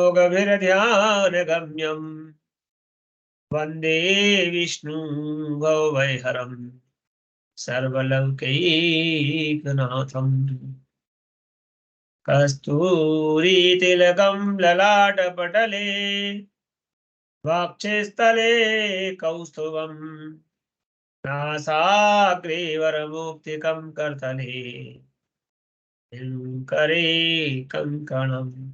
योगभिर्ध्यानगम्यम् वन्दे विष्णु भवभयहरम् सर्वलौकैकनाथम्। कस्तूरीतिलकं ललाटपटले वक्षस्थले कौस्तुभम् नासाग्रे वरमुक्तिकं करतले करे कङ्कणम्।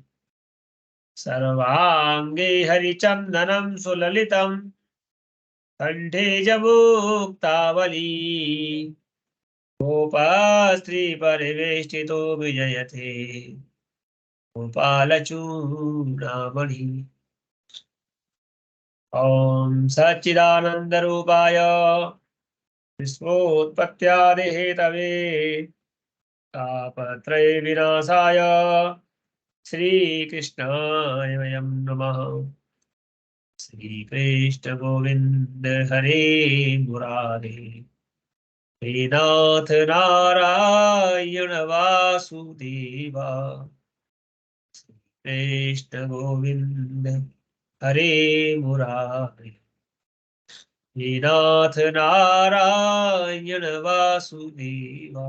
सर्वाङ्गे हरिचन्दनं सुललितं कण्ठे च मुक्तावली गोपास्त्रीपरिवेष्टितो विजयते गोपालचूडामणि। ॐ सच्चिदानन्दरूपाय विश्वोत्पत्त्यादिहेतवे तापत्रय विनाशाय श्रीकृष्णाय वयं नमः। श्रीकृष्ण गोविंद हरे मुरारे हे नाथ नारायण वासुदेवा। कृष्ण गोविंद हरे मुरारे हे नाथ नारायण वासुदेवा।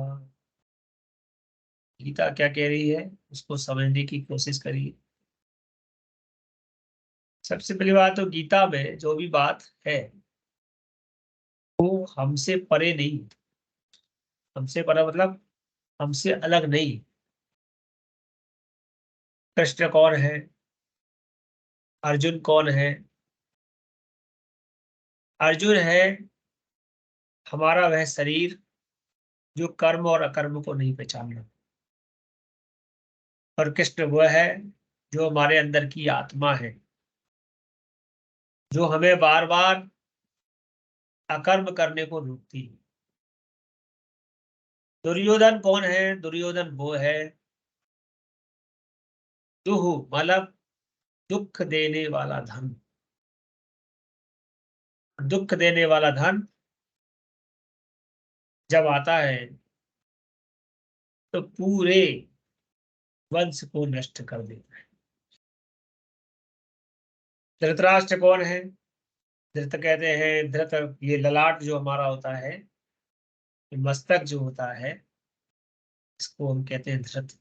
गीता क्या कह रही है उसको समझने की कोशिश करिए। सबसे पहली बात तो गीता में जो भी बात है वो हमसे परे नहीं, हमसे परे मतलब हमसे अलग नहीं। कृष्ण कौन है, अर्जुन कौन है? अर्जुन है हमारा वह शरीर जो कर्म और अकर्म को नहीं पहचानना, और कृष्ण वह है जो हमारे अंदर की आत्मा है, जो हमें बार बार अकर्म करने को रोकती है। दुर्योधन कौन है? दुर्योधन वो है दुह मतलब दुख देने वाला धन। दुख देने वाला धन जब आता है तो पूरे वंश को नष्ट कर देता है। धृतराष्ट्र कौन है? धृत कहते हैं, धृत ये ललाट जो हमारा होता है, ये मस्तक जो होता है, इसको हम कहते हैं धृत।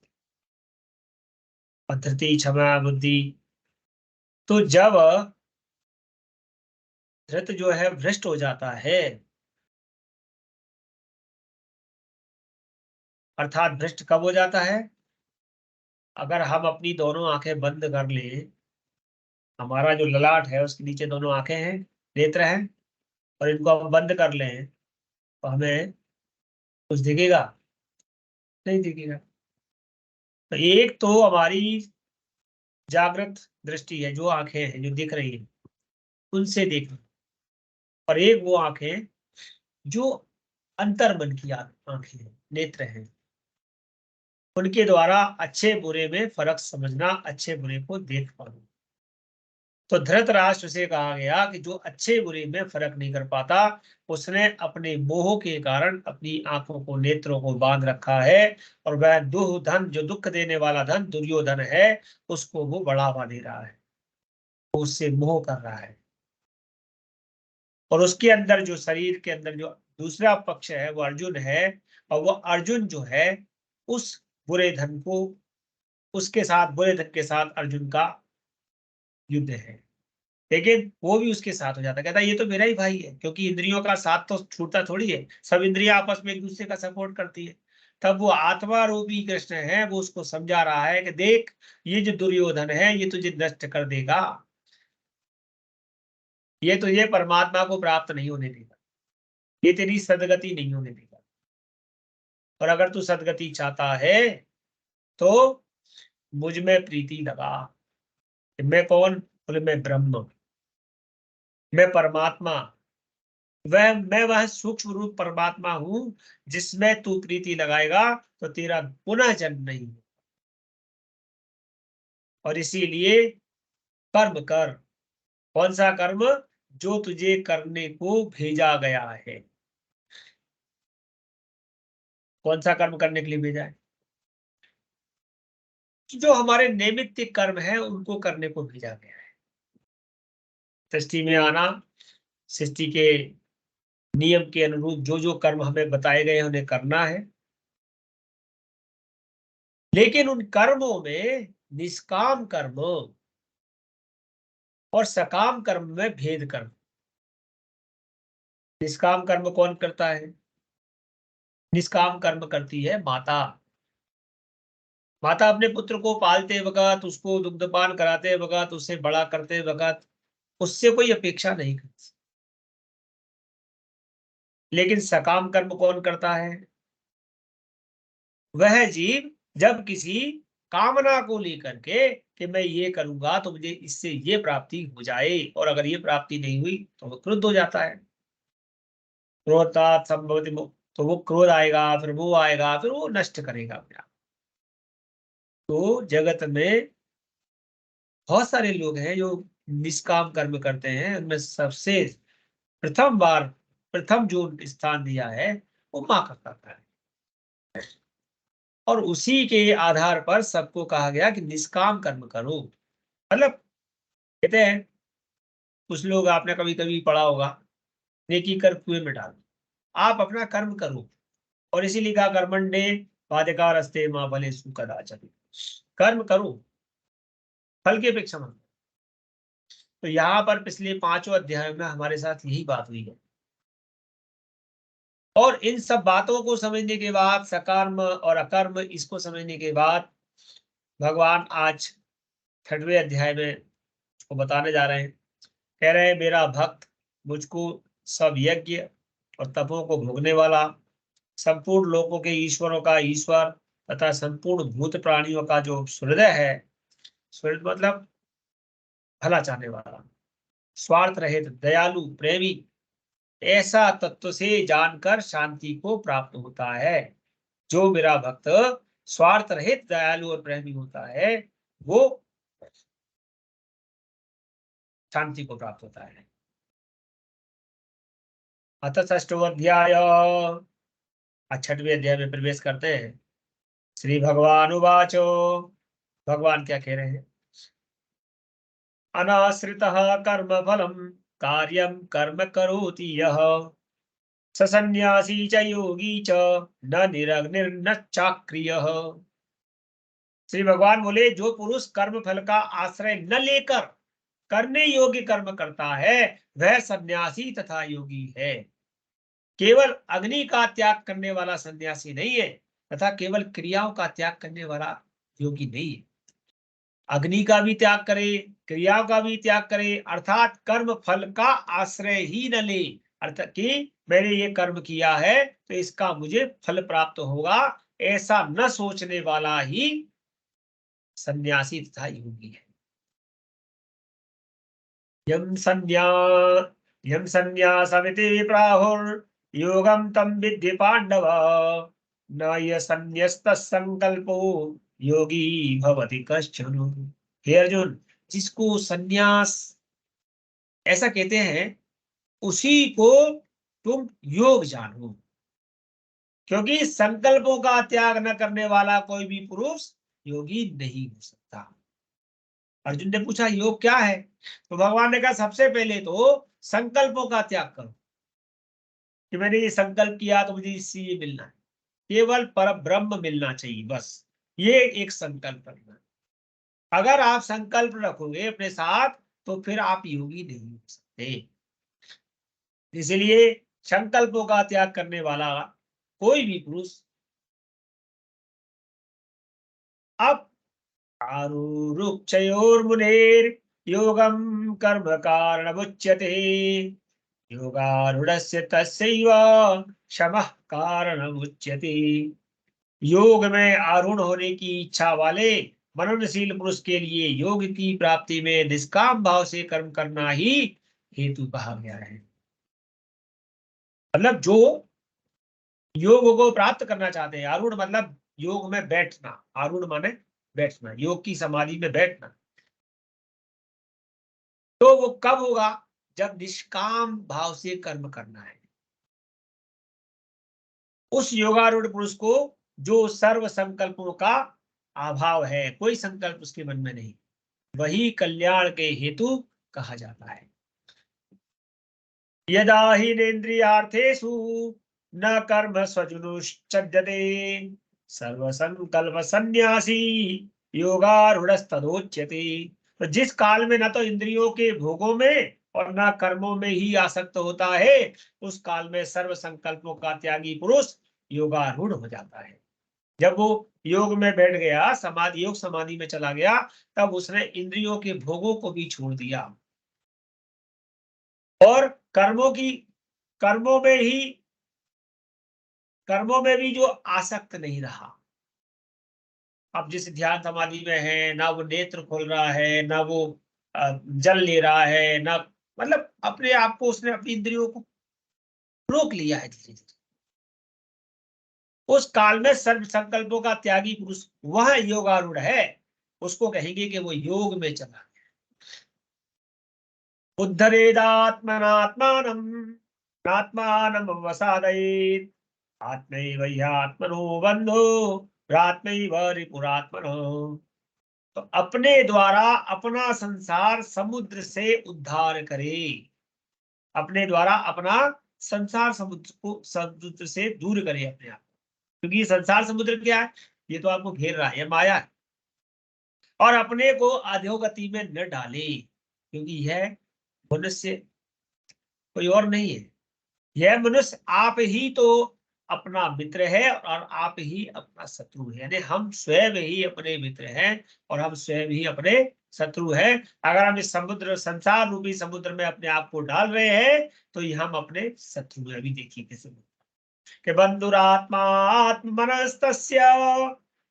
और धृति क्षमा बुद्धि। तो जब धृत जो है भ्रष्ट हो जाता है, अर्थात भ्रष्ट कब हो जाता है? अगर हम अपनी दोनों आंखें बंद कर लें, हमारा जो ललाट है उसके नीचे दोनों आंखें हैं, नेत्र हैं, और इनको हम बंद कर लें तो हमें कुछ दिखेगा? नहीं दिखेगा। तो एक तो हमारी जागृत दृष्टि है, जो आंखें हैं जो दिख रही है उनसे देखना, और एक वो आंखें जो अंतर्मन की आंखें हैं, नेत्र हैं, उनके द्वारा अच्छे बुरे में फर्क समझना, अच्छे बुरे को देख पाना। तो धृतराष्ट्र से कहा गया कि जो अच्छे बुरे में फर्क नहीं कर पाता, उसने अपने मोह के कारण अपनी आंखों को, नेत्रों को बांध रखा है, और वह दुह धन, जो दुख देने वाला धन दुर्योधन है, उसको वो बढ़ावा दे रहा है, उससे मोह कर रहा है। और उसके अंदर जो शरीर के अंदर जो दूसरा पक्ष है वो अर्जुन है, और वो अर्जुन जो है उस बुरे धन को, उसके साथ, बुरे धन के साथ अर्जुन का युद्ध है। लेकिन वो भी उसके साथ हो जाता है, कहता है ये तो मेरा ही भाई है, क्योंकि इंद्रियों का साथ तो छूटता थोड़ी है, सब इंद्रियां आपस में एक दूसरे का सपोर्ट करती है। तब वो आत्मा रूपी कृष्ण है, वो उसको समझा रहा है कि देख, ये जो दुर्योधन है ये तुझे नष्ट कर देगा, ये तुझे परमात्मा को प्राप्त नहीं होने देगा, ये तेरी सदगति नहीं होने देगा। और अगर तू सदगति चाहता है तो मुझ में प्रीति लगा। मैं कौन? बोले मैं ब्रह्म, मैं परमात्मा, मैं वह सूक्ष्म रूप परमात्मा हूं जिसमें तू प्रीति लगाएगा तो तेरा पुनः जन्म नहीं हो। और इसीलिए कर्म कर। कौन सा कर्म? जो तुझे करने को भेजा गया है। कौन सा कर्म करने के लिए भेजा है? जो हमारे नैमित्तिक कर्म है उनको करने को भेजा गया है। सृष्टि में आना, सृष्टि के नियम के अनुरूप जो जो कर्म हमें बताए गए हैं उन्हें करना है, लेकिन उन कर्मों में निष्काम कर्म और सकाम कर्म में भेद कर्म। निष्काम कर्म कौन करता है? निष्काम कर्म करती है माता। माता अपने पुत्र को पालते वक्त, उसको दुग्धपान कराते वक्त, उसे बड़ा करते वक्त उससे कोई अपेक्षा नहीं करती। लेकिन सकाम कर्म कौन करता है? वह जीव जब किसी कामना को लेकर के कि मैं ये करूंगा तो मुझे इससे ये प्राप्ति हो जाए, और अगर ये प्राप्ति नहीं हुई तो वो क्रुद्ध हो जाता है। क्रोधात् संभवति तो वो क्रोध आएगा, फिर वो आएगा, फिर वो नष्ट करेगा अपना। तो जगत में बहुत सारे लोग हैं जो निष्काम कर्म करते हैं, उनमें सबसे प्रथम जो स्थान दिया है वो माँ का करता है, और उसी के आधार पर सबको कहा गया कि निष्काम कर्म करो। मतलब कहते हैं कुछ लोग, आपने कभी कभी पढ़ा होगा, नेकी कर कुएं में डाल। आप अपना कर्म करो, और इसी लिखा कर्मण्डे बाध्यकार अस्ते माँ भले सुकदाचर। कर्म करो, फल की अपेक्षा मत। तो यहाँ पर पिछले 5 अध्याय में हमारे साथ यही बात हुई है, और इन सब बातों को समझने के बाद, सकर्म और अकर्म इसको समझने के बाद, भगवान आज 6वें अध्याय में उसको बताने जा रहे हैं। कह रहे हैं मेरा भक्त मुझको सब यज्ञ और तपों को भोगने वाला, संपूर्ण लोकों के ईश्वरों का ईश्वर तथा संपूर्ण भूत प्राणियों का जो हृदय है, हृदय मतलब भला चाहने वाला, स्वार्थ रहित, दयालु, प्रेमी, ऐसा तत्व से जानकर शांति को प्राप्त होता है। जो मेरा भक्त स्वार्थ रहित, दयालु और प्रेमी होता है वो शांति को प्राप्त होता है। अतः 6वां अध्याय, 6वें अध्याय में प्रवेश करते हैं। श्री भगवान उवाचो, भगवान क्या कह रहे हैं? अनाश्रितः कर्म फलम कार्यम कर्म करोति यः स सन्यासी च योगी च न निरग्निर्न चाक्रियः। श्री भगवान बोले, जो पुरुष कर्म फल का आश्रय न लेकर करने योग्य कर्म करता है वह सन्यासी तथा योगी है। केवल अग्नि का त्याग करने वाला सन्यासी नहीं है, तथा केवल क्रियाओं का त्याग करने वाला योगी नहीं है। अग्नि का भी त्याग करे, क्रियाओं का भी त्याग करे, अर्थात कर्म फल का आश्रय ही न ले। अर्थात कि मैंने ये कर्म किया है तो इसका मुझे फल प्राप्त होगा, ऐसा न सोचने वाला ही सन्यासी तथा योगी है। यम संन्यासमिति प्राहुर्योगम तम विद्धि पांडव न य संन्यस्त संकल्पो योगी भवति कश्चन। हे अर्जुन, जिसको सन्यास ऐसा कहते हैं उसी को तुम योग जानो, क्योंकि संकल्पों का त्याग न करने वाला कोई भी पुरुष योगी नहीं हो सकता। अर्जुन ने पूछा योग क्या है, तो भगवान ने कहा सबसे पहले तो संकल्पों का त्याग करो, कि मैंने ये संकल्प किया तो मुझे इससे ये मिलना है, केवल पर ब्रह्म मिलना चाहिए, बस ये एक संकल्प करना। अगर आप संकल्प रखोगे अपने साथ तो फिर आप योगी नहीं हो सकते। इसलिए संकल्पों का त्याग करने वाला कोई भी पुरुष। अब आरुरुक्षयोर्मुनेर योगम कर्म कारणमुच्यते योगारूढ़स्य तस्यैव शमः कारणमुच्यते। योग में आरूढ़ होने की इच्छा वाले मननशील पुरुष के लिए योग की प्राप्ति में निष्काम भाव से कर्म करना ही हेतु कहा गया है। मतलब जो योग को प्राप्त करना चाहते हैं, आरूढ़ मतलब योग में बैठना, आरूढ़ माने बैठना, योग की समाधि में बैठना, तो वो कब होगा? जब निष्काम भाव से कर्म करना है। उस योगारूढ़ पुरुष को जो सर्व संकल्पों का अभाव है, कोई संकल्प उसके मन में नहीं, वही कल्याण के हेतु कहा जाता है। यदा हीनेन्द्रियार्थेषु न कर्म स्वजुनुश्चर्यते सर्व संकल्प संन्यासी योगारूढ़स्तदोच्यते। तो जिस काल में न तो इंद्रियों के भोगों में और न कर्मों में ही आसक्त होता है, उस काल में सर्व संकल्पों का त्यागी पुरुष योगारूढ़ हो जाता है। जब वो योग में बैठ गया, समाधि योग समाधि में चला गया, तब उसने इंद्रियों के भोगों को भी छोड़ दिया और कर्मों में भी जो आसक्त नहीं रहा। अब जिस ध्यान समाधि में है, ना वो नेत्र खोल रहा है, ना वो जल ले रहा है, ना मतलब अपने आप को उसने अपनी इंद्रियों को रोक लिया है धीरे धीरे। उस काल में सर्व संकल्पों का त्यागी पुरुष वह योगारूढ़ है, उसको कहेंगे कि वो योग में चला। उद्धरेदात्मनात्मानं नात्मानं वसादयेत् आत्मैव ह्यात्मनो बन्धो रात्मैव रिपुरात्मनो। तो अपने द्वारा अपना संसार समुद्र से उद्धार करे, अपने द्वारा अपना संसार समुद्र से दूर करे अपने आप, क्योंकि ये संसार समुद्र क्या है, ये तो आपको घेर रहा है, ये माया है। और अपने को अधोगति में न डाले, क्योंकि यह मनुष्य कोई और नहीं है, यह मनुष्य आप ही तो अपना मित्र है और आप ही अपना शत्रु है। यानी हम स्वयं ही अपने मित्र हैं और हम स्वयं ही अपने शत्रु हैं। अगर हम इस समुद्र संसार रूपी समुद्र में अपने आप को डाल रहे हैं तो ये हम अपने शत्रु हैं। अभी देखिए कैसे कि बंधुरात्मा आत्मनस्तस्य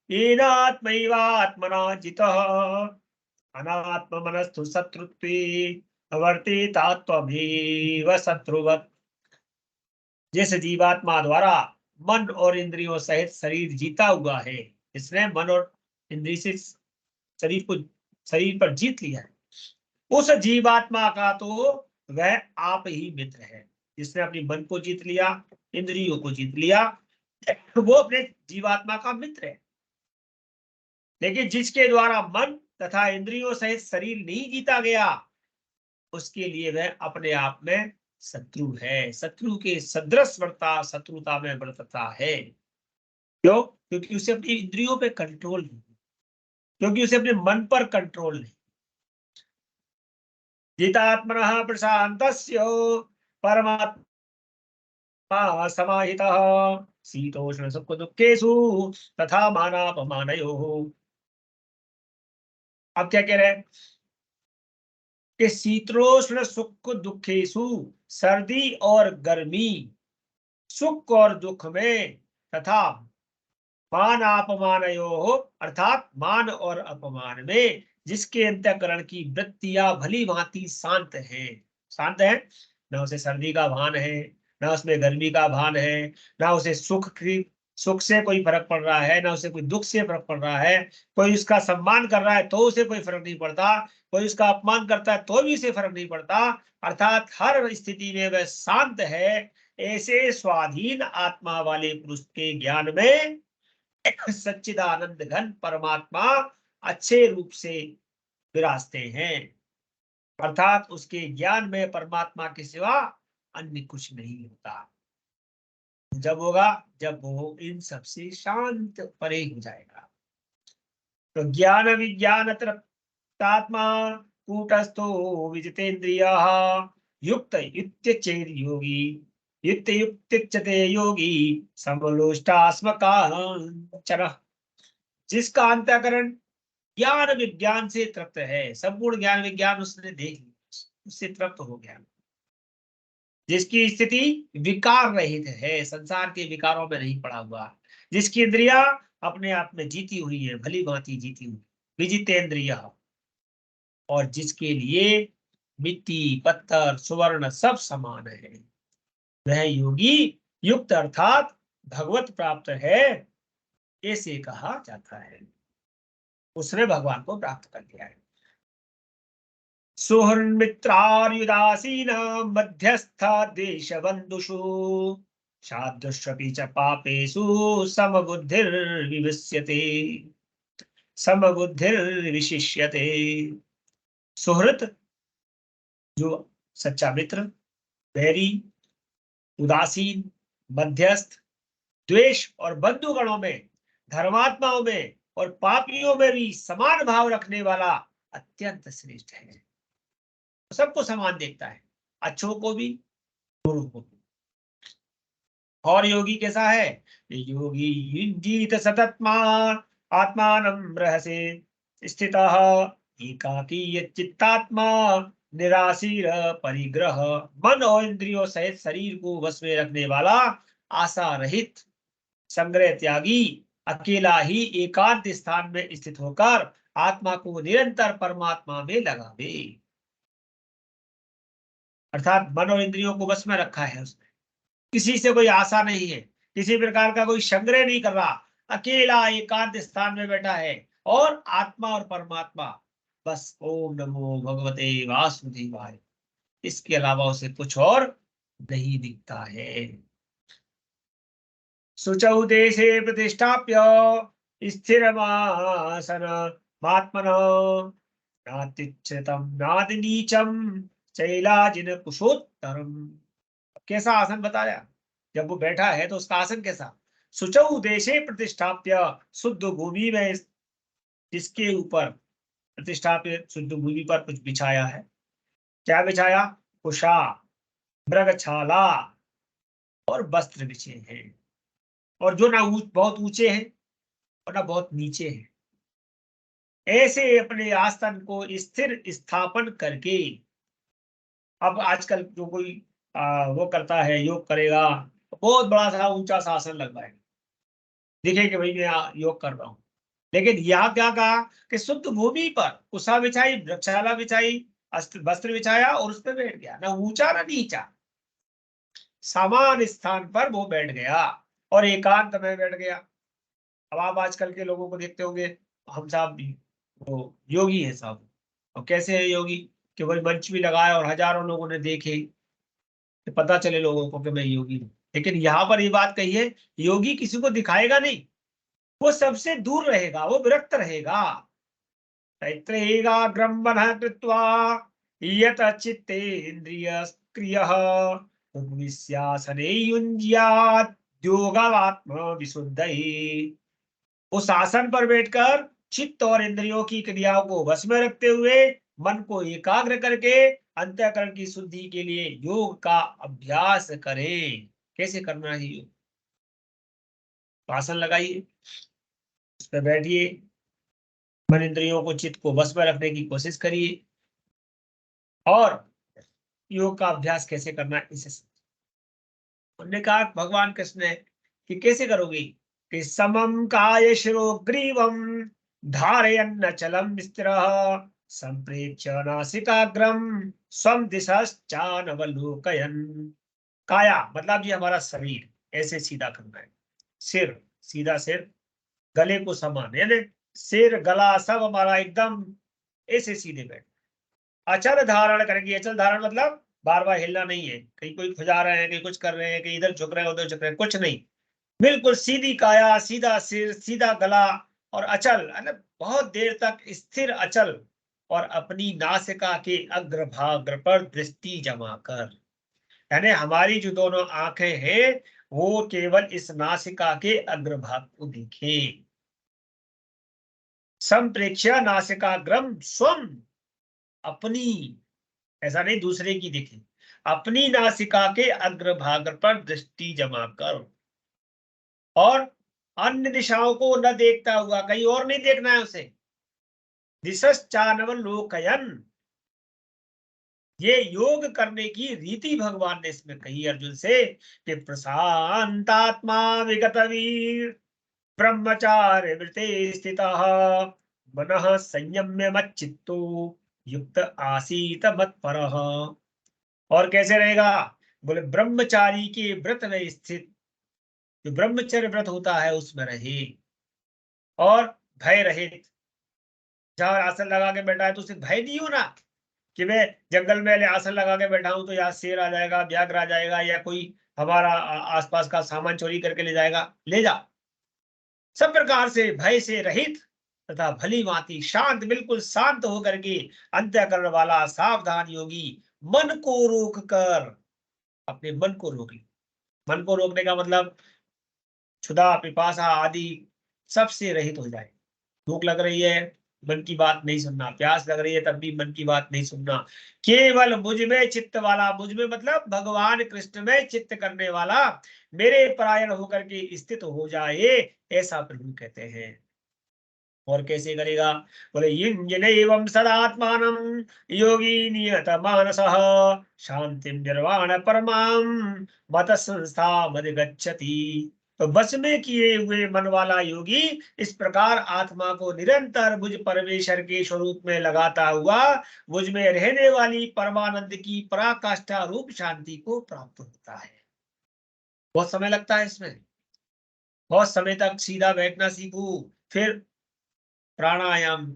येनात्मैवात्मना जितः अनात्मनस्तु शत्रुत्वे वर्तितात्वमेव शत्रुवत्। जिस जीवात्मा द्वारा मन और इंद्रियों सहित शरीर जीता हुआ है, इसने मन और इंद्रिय से शरीर पर जीत लिया है, उस जीवात्मा का तो वह आप ही मित्र है। जिसने अपनी मन को जीत लिया, इंद्रियों को जीत लिया, वो अपने जीवात्मा का मित्र है। लेकिन जिसके द्वारा मन तथा इंद्रियों सहित शरीर नहीं जीता गया, उसके लिए वह अपने आप में शत्रु है, शत्रु के सदृश शत्रुता में वर्तता है। क्यों? क्योंकि उसे अपनी इंद्रियों पे कंट्रोल नहीं, क्योंकि उसे अपने मन पर कंट्रोल नहीं। जितात्मनः प्रशान्तस्य परमात्मा समाहितः शीतोष्ण सुख दुःखेषु तथा मानापमानयोः। अब क्या कह रहे हैं कि शीतोष्ण सुख दुखेशु, सर्दी और गर्मी, सुख और दुख में, तथा मान अपमानयोः अर्थात मान और अपमान में, जिसके अंतःकरण की वृत्तियां भली भांति शांत है, ना उसे सर्दी का भान है, ना उसमें गर्मी का भान है, ना उसे सुख से कोई फर्क पड़ रहा है, ना उसे कोई दुख से फर्क पड़ रहा है। कोई उसका सम्मान कर रहा है तो उसे कोई फर्क नहीं पड़ता, कोई उसका अपमान करता है तो भी उसे फर्क नहीं पड़ता। अर्थात हर स्थिति में वह शांत है। ऐसे स्वाधीन आत्मा वाले पुरुष के ज्ञान में सच्चिदानंद घन परमात्मा अच्छे रूप से विराजते हैं। अर्थात उसके ज्ञान में परमात्मा के सिवा अन्य कुछ नहीं होता। जब होगा जब वो इन सबसे शांत परे हो जाएगा। तो ज्ञान विज्ञान तृप्तात्मा कूटस्थो विजितेन्द्रिय युक्त युक्तचेत योगी युक्त युक्तचते योगी समलोष्टास्मकांचन। जिसका अंतःकरण ज्ञान विज्ञान से तृप्त है, संपूर्ण ज्ञान विज्ञान उसने देख लिया, उससे तृप्त हो गया, जिसकी स्थिति विकार रहित है, संसार के विकारों में नहीं पड़ा हुआ, जिसकी इंद्रिया अपने आप में जीती हुई है, भली भांति जीती हुई, विजितेंद्रिय, और जिसके लिए मिट्टी पत्थर सुवर्ण सब समान है, वह योगी युक्त अर्थात भगवत प्राप्त है, ऐसे कहा जाता है। उसने भगवान को प्राप्त कर लिया है। सुहृन्मित्रार्युदासीन मध्यस्थ देश बंधुषु साधुष्वपि च पापेषु समबुद्धिर्विविष्यते। समबुद्धिर्विशिष्यते। सुहृत जो सच्चा मित्र, बैरी, उदासीन, मध्यस्थ, द्वेष और बंधुगणों में, धर्मात्माओं में और पापियों में भी समान भाव रखने वाला अत्यंत श्रेष्ठ है। सबको समान देखता है, अच्छों को भी, बुरों को भी। और योगी कैसा है? योगी युञ्जीत सतत्मा आत्मानं रहसे स्थितः एकाकी चित्तात्मा निराशीर परिग्रह। मन और इंद्रियों सहित शरीर को वश में रखने वाला, आशा रहित, संग्रह त्यागी, अकेला ही एकांत स्थान में स्थित होकर आत्मा को निरंतर परमात्मा में लगावे। अर्थात मन और इंद्रियों को वश में रखा है उसने, किसी से कोई आशा नहीं है, किसी प्रकार का कोई संग्रह नहीं कर रहा, अकेला एकांत स्थान में बैठा है और आत्मा और परमात्मा बस। ओम नमो भगवते वासुदेवाय, इसके अलावा उसे कुछ और नहीं दिखता है। शुचौ देशे प्रतिष्ठाप्य स्थिरमासन महात्मनो नात्युच्चतम नादिनीचम शैलाजिन कुशोत्तरम। कैसा आसन बताया? जब वो बैठा है तो उसका आसन कैसा? शुचौ देशे प्रतिष्ठाप्य, शुद्ध भूमि में जिसके ऊपर प्रतिष्ठाप्य, शुद्ध भूमि पर कुछ बिछाया है। क्या बिछाया? कुशा, मृगछाला और वस्त्र बिछे हैं, और जो ना बहुत ऊंचे हैं और ना बहुत नीचे हैं। ऐसे अपने आसन को स्थिर स्थापन करके, अब आजकल जो कोई वो करता है, योग करेगा, बहुत बड़ा सा ऊंचा सा आसन लगवाएगा, दिखे कि भाई मैं योग कर रहा हूं। लेकिन यहाँ क्या कहा कि शुद्ध भूमि पर कुशा बिछाई, वृक्षाला बिछाई, वस्त्र बिछाया और उस पर बैठ गया, ना ऊंचा ना नीचा, समान स्थान पर वो बैठ गया और एकांत में बैठ गया। अब आप आजकल के लोगों को देखते होंगे, हम साहब वो योगी है साहब, और कैसे है योगी कि वही मंच भी लगाया और हजारों लोगों ने देखे, तो पता चले लोगों को कि मैं योगी हूँ। लेकिन यहाँ पर ये बात कही है, योगी किसी को दिखाएगा नहीं, वो सबसे दूर रहेगा, वो विरक्त रहेगा। तैत्रेयाग्रं मनः कृत्वा यत चित्तेन्द्रियक्रियः उपविश्यासने युञ्ज्यात् योगात्मविशुद्धये। उस आसन पर बैठकर चित्त और इंद्रियों की क्रियाओं को वश में रखते हुए मन को एकाग्र करके अंतःकरण की शुद्धि के लिए योग का अभ्यास करें। कैसे करना है योग? आसन लगाइए, उस पर बैठिए, मन इंद्रियों को, चित्त को वश में रखने की कोशिश करिए, और योग का अभ्यास कैसे करना है इसे उन्होंने कहा भगवान कृष्ण ने कि कैसे करोगे कि समम काय शिरो ग्रीवम धारयन्न चलम स्थिरः संप्रेक्ष्य नासिकाग्रम स्वम दिशश्चानवलोकयन्। काया मतलब ये हमारा शरीर ऐसे सीधा करना है, सिर सीधा, सिर गले को समान, यानी सिर गला सब हमारा एकदम ऐसे सीधे बैठ। अचल धारण करेंगे, अचल धारण मतलब बार बार हिलना नहीं है, कहीं कोई खुजा रहे हैं, कहीं कुछ कर रहे हैं, कहीं इधर झुक रहे हैं उधर झुक रहे हैं, कुछ नहीं, बिल्कुल सीधी काया, सीधा सिर, सीधा गला और अचल, बहुत देर तक स्थिर अचल, और अपनी नासिका के अग्रभाग पर दृष्टि जमा कर, यानी हमारी जो दोनों आंखें हैं वो केवल इस नासिका के अग्रभाग को देखें। संप्रेक्ष्य नासिकाग्रम स्वम, अपनी, ऐसा नहीं दूसरे की देखे, अपनी नासिका के अग्रभाग पर दृष्टि जमा कर, और अन्य दिशाओं को न देखता हुआ, कहीं और नहीं देखना है उसे। दिशश्चानवलोकयन्, ये योग करने की रीति भगवान ने इसमें कही अर्जुन से कि प्रशांतात्मा विगत वीर ब्रह्मचार्य वृते स्थितः मनः संयम्य मच्चित्तो युक्त आसीत मत्परः। और कैसे रहेगा? बोले ब्रह्मचारी के व्रत में स्थित, जो ब्रह्मचर्य व्रत होता है उसमें रहे, और भय रहित। जहां आसन लगा के बैठा है तो उसे भय नहीं हो ना कि मैं जंगल में आसन लगा के बैठा हूं तो यहाँ शेर आ जाएगा, व्याघ्र आ जाएगा, या कोई हमारा आसपास का सामान चोरी करके ले जाएगा। ले जा, सब प्रकार से भय से रहित तथा भली भांति शांत, बिल्कुल शांत होकर के अंतःकरण वाला सावधान योगी मन को रोक कर, अपने मन को रोक ले। मन को रोकने का मतलब क्षुधा पिपासा आदि सबसे रहित हो जाए। भूख लग रही है, मन की बात नहीं सुनना, प्यास लग रही है तब भी मन की बात नहीं सुनना, केवल मुझ में चित्त वाला, मुझ में मतलब भगवान कृष्ण में चित्त करने वाला मेरे परायण होकर के स्थित हो जाए, ऐसा प्रभु कहते हैं। और कैसे करेगा? बोले युञ्जनैवं सदात्मानं योगी नियत मानसः शांतिं निर्वाण परमां मत संस्था मधिगच्छति। तो बस में किए हुए मन वाला योगी इस प्रकार आत्मा को निरंतर मुझ परमेश्वर के स्वरूप में लगाता हुआ मुझ में रहने वाली परमानंद की पराकाष्ठा रूप शांति को प्राप्त होता है। बहुत समय लगता है इसमें, बहुत समय तक सीधा बैठना सीखू, फिर प्राणायाम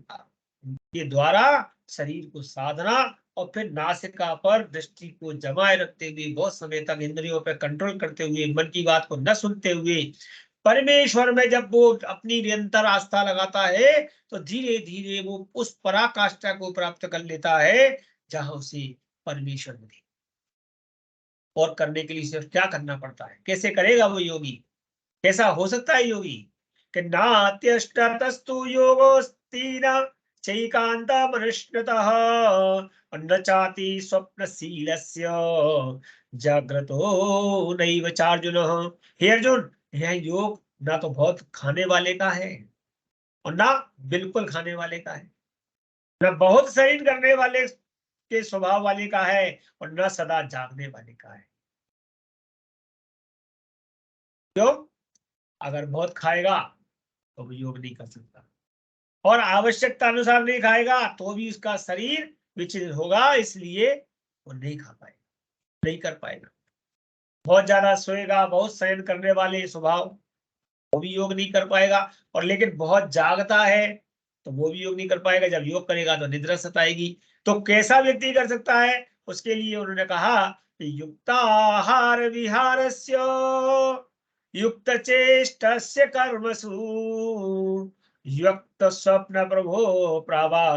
के द्वारा शरीर को साधना, और फिर नासिका पर दृष्टि को जमाए रखते हुए बहुत समय तक इंद्रियों पर कंट्रोल करते हुए, मन की बात को न सुनते हुए परमेश्वर में जब वो अपनी निरंतर आस्था लगाता है तो धीरे धीरे वो उस पराकाष्ठा को प्राप्त कर लेता है जहां उसे परमेश्वर मिले। और करने के लिए सिर्फ क्या करना पड़ता है, कैसे करेगा वो योगी, कैसा हो सकता है योगी? कि नात्यष्टतस्तु योगोस्ति न चैकान्तमनुष्णतः न चाति स्वप्नशीलस्य जाग्रतो नैव चार्जुनः। हे अर्जुन, यह योग ना तो बहुत खाने वाले का है और ना बिल्कुल खाने वाले का है, न बहुत शरीर करने वाले के स्वभाव वाले का है और न सदा जागने वाले का है। क्यों? अगर बहुत खाएगा तो वो योग नहीं कर सकता, और आवश्यकता अनुसार नहीं खाएगा तो भी उसका शरीर विचलित होगा, इसलिए वो नहीं खा पाएगा, नहीं कर पाएगा। बहुत ज्यादा सोएगा, बहुत शयन करने वाले स्वभाव, वो भी योग नहीं कर पाएगा। और लेकिन बहुत जागता है तो वो भी योग नहीं कर पाएगा, जब योग करेगा तो निद्रा सताएगी। तो कैसा व्यक्ति कर सकता है? उसके लिए उन्होंने कहा कि युक्ताहार विहारस्य युक्त चेष्टस्य कर्मसु युक्त स्वप्न प्रभो प्रावा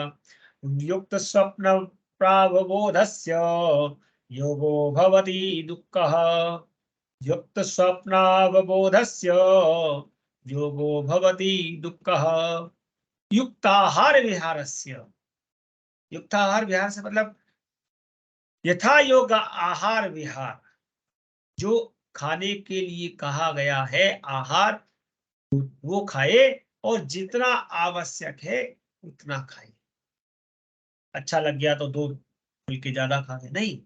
युक्त स्वप्न प्रावबोधस्य योगो भवति दुःखः युक्त स्वप्नावबोधस्य योगो भवति दुःखः। युक्ताहार विहारस्य, युक्ताहार विहार से मतलब यथा योग आहार विहार, जो खाने के लिए कहा गया है आहार वो खाए और जितना आवश्यक है उतना खाए। अच्छा लग गया तो दो फुल्के ज्यादा खा ले, नहीं।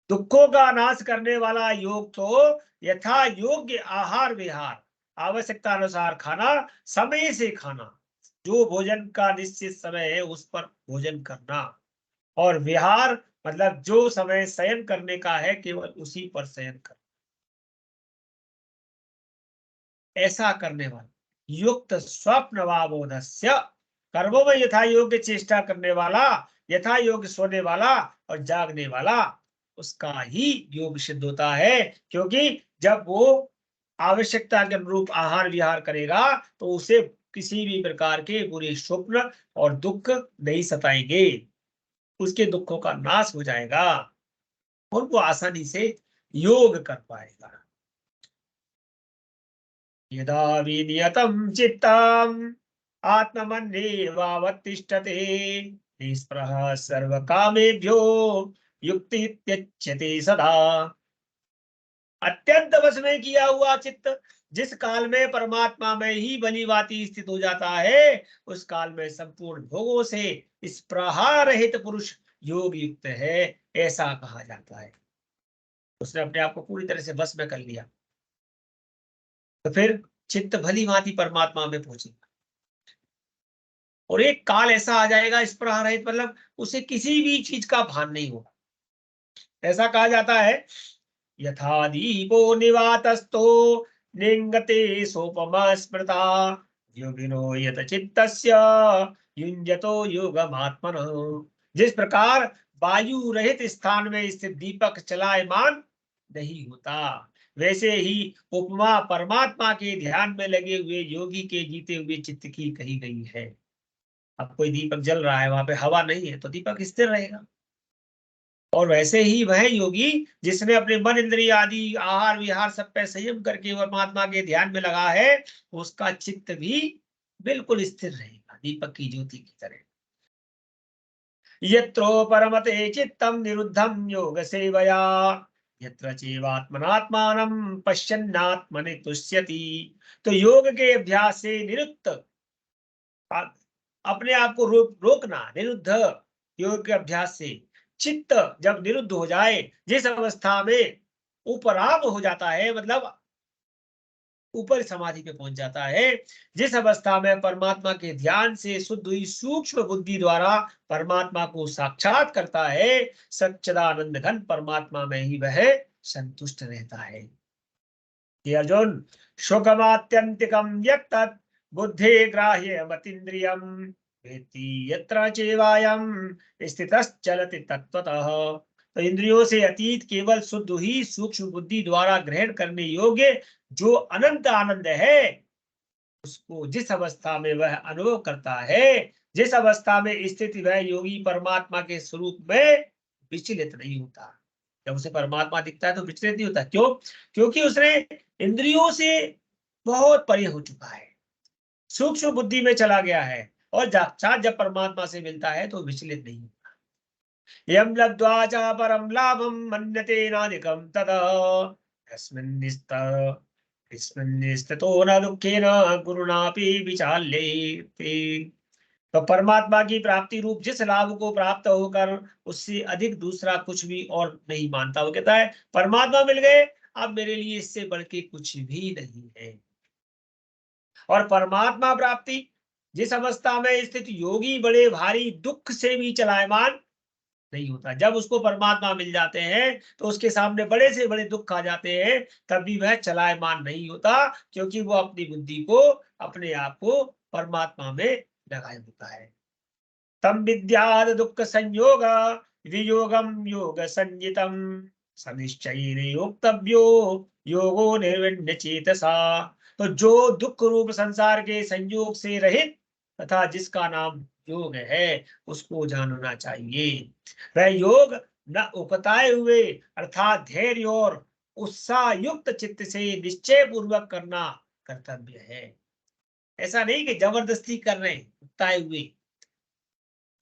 दुखों का नाश करने वाला योग तो यथा योग्य आहार विहार, आवश्यकता अनुसार खाना, समय से खाना, जो भोजन का निश्चित समय है उस पर भोजन करना, और विहार मतलब जो समय शयन करने का है केवल उसी पर शयन करना, ऐसा करने वाला युक्त स्वप्न वाबोधस्य, कर्मों में यथा योग्य चेष्टा करने वाला, यथा योग्य सोने वाला और जागने वाला, उसका ही योग सिद्ध होता है। क्योंकि जब वो आवश्यकता के अनुरूप आहार विहार करेगा तो उसे किसी भी प्रकार के बुरे स्वप्न और दुख नहीं सताएंगे, उसके दुखों का नाश हो जाएगा और वो आसानी से योग कर पाएगा। यदा विनियतं चित्तम् आत्मन्येवावतिष्ठते निःस्पृहः सर्वकामेभ्यो युक्तित्यच्यते सदा। अत्यंत वश में किया हुआ चित्त जिस काल में परमात्मा में ही भली भांति स्थित हो जाता है, उस काल में संपूर्ण भोगों से स्पृहा रहित पुरुष योग युक्त है, ऐसा कहा जाता है। उसने अपने आप को पूरी तरह से वश में कर लिया, तो फिर चित्त भली भांति परमात्मा में पहुंचेगा। और एक काल ऐसा आ जाएगा स्पृहा रहित, मतलब उसे किसी भी चीज का भान नहीं होगा। ऐसा कहा जाता है यथा दीपो निवातस्थो निंगते सोपमा स्मृता योगिनो यत चित्तस्य युञ्जतो योगमात्मनः। जिस प्रकार वायु रहित स्थान में स्थित दीपक चलायमान नहीं होता, वैसे ही उपमा परमात्मा के ध्यान में लगे हुए योगी के जीते हुए चित्त की कही गई है। अब कोई दीपक जल रहा है, वहां पे हवा नहीं है तो दीपक स्थिर रहेगा। और वैसे ही वह योगी जिसने अपने मन इंद्रिय आदि आहार विहार सब पे संयम करके परमात्मा के ध्यान में लगा है, उसका चित्त भी बिल्कुल स्थिर रहेगा, दीपक की ज्योति की तरह। यत्रो परमते चित्तम निरुद्धम योग सेवया, यत्र चैवात्मनात्मानं पश्यन्नात्मनि तुष्यति। तो योग के अभ्यास से निरुद्ध, अपने आप को रोकना, निरुद्ध योग के अभ्यास से चित्त जब निरुद्ध हो जाए, जिस अवस्था में उपराम हो जाता है, मतलब ऊपर समाधि पे पहुंच जाता है, जिस अवस्था में परमात्मा के ध्यान से शुद्ध हुई सूक्ष्म बुद्धि द्वारा परमात्मा को साक्षात करता है, सच्चिदानंद घन परमात्मा में ही वह संतुष्ट रहता है। ये अर्जुन, सुखमात्यंतिकम यत् बुद्धि ग्राह्य मतीन्द्रियम वेत्ति यत्र चैवायं स्थितश्चलति तत्त्वतः। तो इंद्रियों से अतीत केवल शुद्ध ही सूक्ष्म बुद्धि द्वारा ग्रहण करने योग्य जो अनंत आनंद है, उसको जिस अवस्था में वह अनुभव करता है, जिस अवस्था में स्थित वह योगी परमात्मा के स्वरूप में विचलित नहीं होता। जब उसे परमात्मा दिखता है तो विचलित नहीं होता। क्यों? क्योंकि उसने इंद्रियों से बहुत परे हो चुका है, सूक्ष्म बुद्धि में चला गया है, और साक्षात जब परमात्मा से मिलता है तो विचलित नहीं होता। यम लब्ध्वा च परम लाभम मन्यते नाधिकम तदा स्थितो न दुखेन गुरुणापि विचाल्यते। तो परमात्मा की प्राप्ति रूप जिस लाभ को प्राप्त होकर उससे अधिक दूसरा कुछ भी और नहीं मानता। वो कहता है परमात्मा मिल गए, अब मेरे लिए इससे बढ़ के कुछ भी नहीं है। और परमात्मा प्राप्ति जिस अवस्था में स्थित योगी बड़े भारी दुख से भी चलायमान नहीं होता। जब उसको परमात्मा मिल जाते हैं तो उसके सामने बड़े से बड़े दुख आ जाते हैं, तब भी वह चलायमान नहीं होता, क्योंकि वो अपनी बुद्धि को, अपने आप को परमात्मा में लगाए होता है। तम विद्याद दुख संयोग वियोगम योग संजितम सनिश्चयेन योक्तव्यो योगो निर्विण्य चेतसा। तो जो दुख रूप संसार के संयोग से रहित तथा जिसका नाम योग है, उसको जानना चाहिए। वह योग न उकताए हुए अर्थात धैर्य और उत्साह युक्त चित्त से निश्चय पूर्वक करना कर्तव्य है। ऐसा नहीं कि जबरदस्ती कर रहे हैं, उकताए हुए,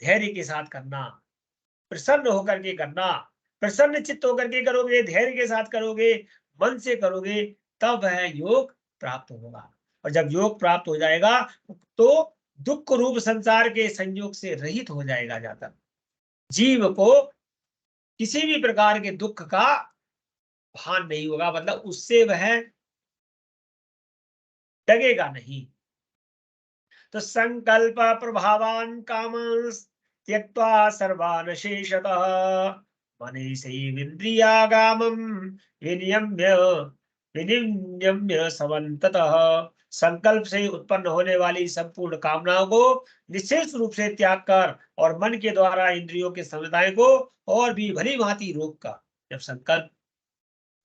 धैर्य के साथ करना, प्रसन्न होकर के करना। प्रसन्न चित्त होकर के करोगे, धैर्य के साथ करोगे, मन से करोगे, तब वह योग प्राप्त होगा। और जब योग प्राप्त हो जाएगा तो दुख रूप संसार के संयोग से रहित हो जाएगा। जाता जीव को किसी भी प्रकार के दुख का भान नहीं होगा, मतलब उससे वह डगेगा नहीं। तो संकल्प प्रभावान कामान् त्यक्त्वा सर्वान् शेषतः मनसैवेन्द्रियागामं विनियम्य विनियम्य समन्ततः। संकल्प से उत्पन्न होने वाली संपूर्ण कामनाओं को निश्चित रूप से त्याग कर और मन के द्वारा इंद्रियों के समुदाय को और भी भली भांति रोक कर, जब संकल्प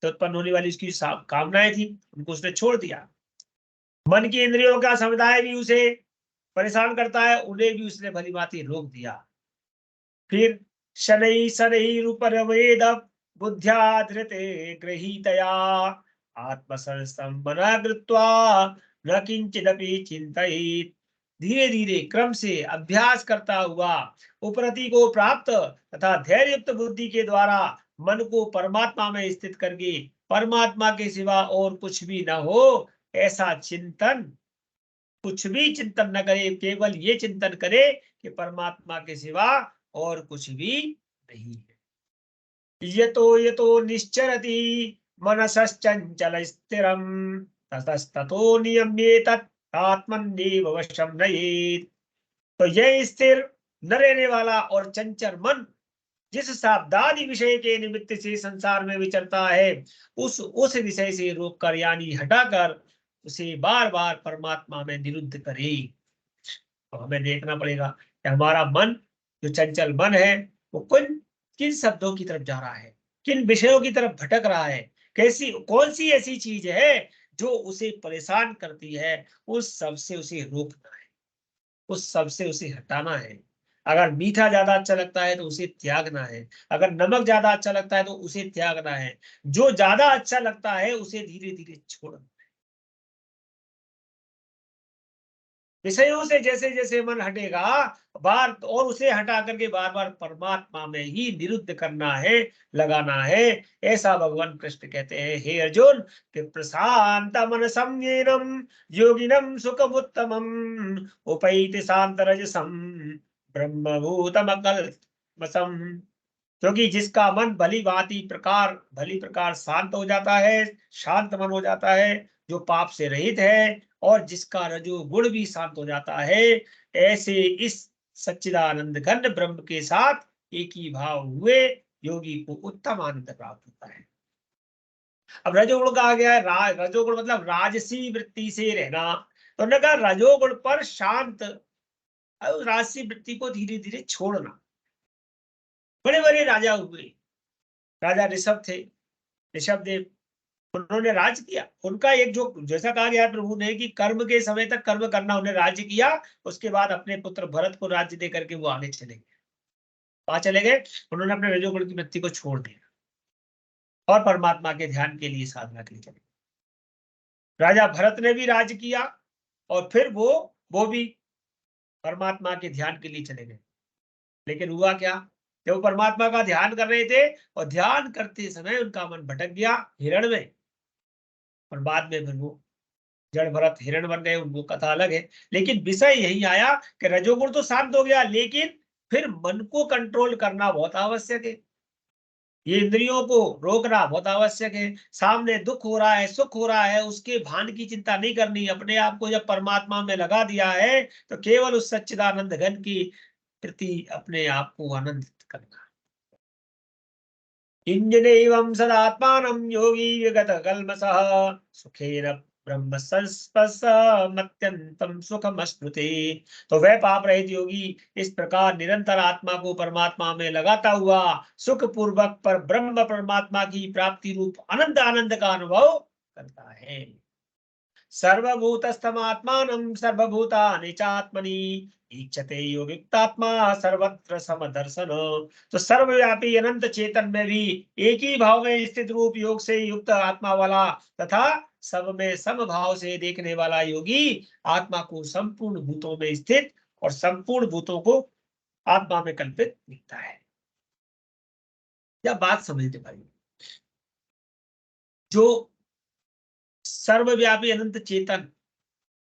से उत्पन्न होने वाली उसकी कामनाएं थी उनको उसने छोड़ दिया, मन की इंद्रियों का समुदाय भी उसे परेशान करता है, उन्हें भी उसने भली भांति रोक दिया। फिर शनै शनै रूपरवेद बुद्ध्या धृते गृहीतया आत्मसंस्थं मनः कृत्वा न किंचिदपि चिंतयेत्। धीरे धीरे क्रम से अभ्यास करता हुआ उपरति को प्राप्त तथा धैर्य युक्त बुद्धि के द्वारा मन को परमात्मा में स्थित करके परमात्मा के सिवा और कुछ भी न हो ऐसा चिंतन, कुछ भी चिंतन न करे, केवल ये चिंतन करे कि परमात्मा के सिवा और कुछ भी नहीं है। यतो यतो निश्चरति मनसश्चंचल स्थिरम ततस्ततो नियम्येतत् आत्मन्नेव वशं नयेत्। तो यह स्थिर न रहने वाला और चंचल मन जिस शाब्दादि विषय के निमित्त से संसार में विचरता है, उस विषय से रोककर यानी हटाकर उसे बार बार परमात्मा में निरुद्ध करे। तो हमें देखना पड़ेगा कि हमारा मन, जो चंचल मन है, वो किन किन शब्दों की तरफ जा रहा है, किन विषयों की तरफ भटक रहा है, कैसी कौन सी ऐसी चीज है जो उसे परेशान करती है, उस सब से उसे रोकना है, उस सब से उसे हटाना है। अगर मीठा ज्यादा अच्छा लगता है तो उसे त्यागना है, अगर नमक ज्यादा अच्छा लगता है तो उसे त्यागना है, जो ज्यादा अच्छा लगता है उसे धीरे धीरे छोड़ना। विषयों से जैसे जैसे मन हटेगा बार और उसे हटा करके बार बार परमात्मा में ही निरुद्ध करना है, लगाना है। ऐसा भगवान कृष्ण कहते हैं, हे अर्जुन, कि प्रशांत मन संयेनम योगिनम सुखमुत्तमम उपैति शांत रजसम ब्रह्मभूतम कल्मषम। क्योंकि जिसका मन भली प्रकार शांत हो जाता है, शांत मन हो जाता है, जो पाप से रहित है, और जिसका रजोगुण भी शांत हो जाता है, ऐसे इस सच्चिदानंद घन ब्रह्म के साथ एक ही भाव हुए योगी को उत्तम आनंद प्राप्त होता है। अब रजोगुण कहा गया है, रजोगुण मतलब राजसी वृत्ति से रहना। तो उन्होंने कहा रजोगुण पर शांत, राजसी वृत्ति को धीरे धीरे छोड़ना। बड़े बड़े राजा हुए, राजा ऋषभ थे, ऋषभ देव, उन्होंने राज किया। उनका एक जो जैसा कहा गया प्रभु ने कि कर्म के समय तक कर्म करना, उन्हें राज्य किया। उसके बाद अपने पुत्र भरत को राज्य दे करके वो आगे चले गए। कहाँ चले गए? उन्होंने अपने रजोगुण की वृत्ति को छोड़ दिया और परमात्मा के ध्यान के लिए साधना के लिए चले। राजा भरत ने भी राज किया और फिर वो भी परमात्मा के ध्यान के लिए चले गए। लेकिन हुआ क्या, जब वो परमात्मा का ध्यान कर रहे थे और ध्यान करते समय उनका मन भटक गया हिरण में, और बाद में फिर वो जड़ भरत हिरण बन गए, उनको कथा अलग है। लेकिन विषय यही आया कि रजोगुण तो शांत हो गया, लेकिन फिर मन को कंट्रोल करना बहुत आवश्यक है। ये इंद्रियों को रोकना बहुत आवश्यक है। सामने दुख हो रहा है, सुख हो रहा है, उसके भान की चिंता नहीं करनी। अपने आप को जब परमात्मा में लगा दिया है तो केवल उस सच्चिदानंद घन की प्रति अपने आप को आनंदित करना। इंजनेवं सदात्मानं योगी विगत कल्मषः सुखेन ब्रह्म संस्पर्शमत्यंतम सुखमश्नुते। तो वह पाप रहित योगी इस प्रकार निरंतर आत्मा को परमात्मा में लगाता हुआ सुख पूर्वक पर ब्रह्म परमात्मा की प्राप्ति रूप अनंत आनंद का अनुभव करता है। सर्वभूतस्थमात्मानं सर्वभूतानि चात्मनि ईक्षते योगिक्तात्मा सर्वत्र समदर्शन। तो सर्वव्यापी अनंत चेतन में भी एक ही भाव में स्थित रूप योग से युक्त आत्मा वाला तथा सब में समभाव से देखने वाला योगी आत्मा को संपूर्ण भूतों में स्थित और संपूर्ण भूतों को आत्मा में कल्पित दिखता है। यह बात समझते भाई, जो सर्वव्यापी अनंत चेतन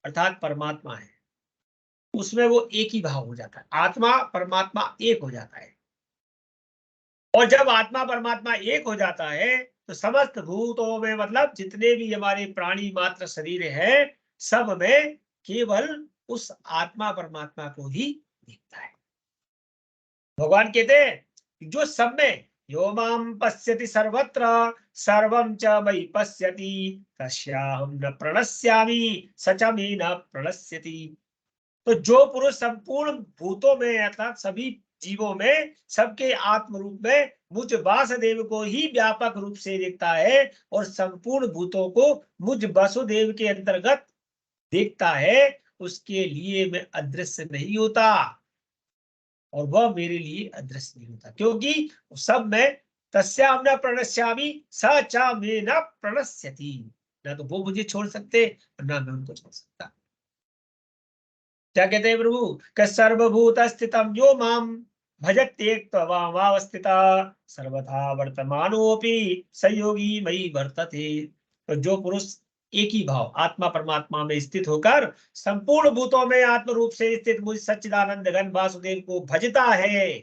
अर्थात परमात्मा है, उसमें वो एक ही भाव हो जाता है, आत्मा परमात्मा एक हो जाता है। और जब आत्मा परमात्मा एक हो जाता है तो समस्त भूतों में, मतलब जितने भी हमारे प्राणी मात्र शरीर है, सब में केवल उस आत्मा परमात्मा को ही दिखता है। भगवान कहते हैं जो सब में यो माम पश्यति सर्वत्र सर्वं च मयि पश्यति तस्याहं न प्रणश्यामि स च मे न प्रणश्यति। तो जो पुरुष संपूर्ण भूतों में अर्थात सभी जीवों में सबके आत्म रूप में मुझ वासुदेव को ही व्यापक रूप से देखता है और संपूर्ण भूतों को मुझ वासुदेव के अंतर्गत देखता है, उसके लिए मैं अदृश्य नहीं होता और वह मेरे लिए अदृश्य नहीं होता, क्योंकि सब में तस्याम न प्रणश्यामि स च मे न प्रणश्यति। ना तो वो मुझे छोड़ सकते ना मैं उनको छोड़ सकता। क्या कहते हैं प्रभु? कि सर्वभूत स्थितम यो माम भजत्येकत्वावस्थिता सर्वथा वर्तमानोपि संयोगी मयि वर्तते। तो जो पुरुष एक ही भाव आत्मा परमात्मा में स्थित होकर संपूर्ण भूतों में आत्म रूप से स्थित मुझ सच्चिदानंद घन वासुदेव को भजता है,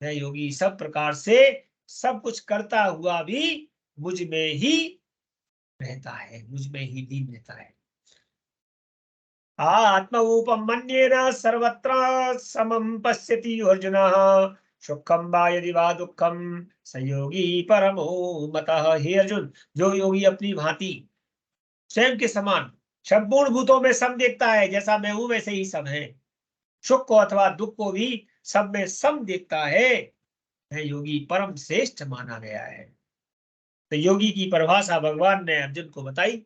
वह योगी सब प्रकार से सब कुछ करता हुआ भी मुझ में ही रहता है, मुझ में ही लीन रहता है। आत्मरूपं मन्येन सर्वत्र समं पश्यति अर्जुन सुखम वा यदि वा दुखम संयोगी परमो मतः। हे अर्जुन, जो योगी अपनी भांति स्वयं के समान संपूर्ण भूतों में सम देखता है, जैसा मैं हूं वैसे ही सब है, सुख को अथवा दुख को भी सब में सम देखता है, वह योगी परम श्रेष्ठ माना गया है। तो योगी की परिभाषा भगवान ने अर्जुन को बताई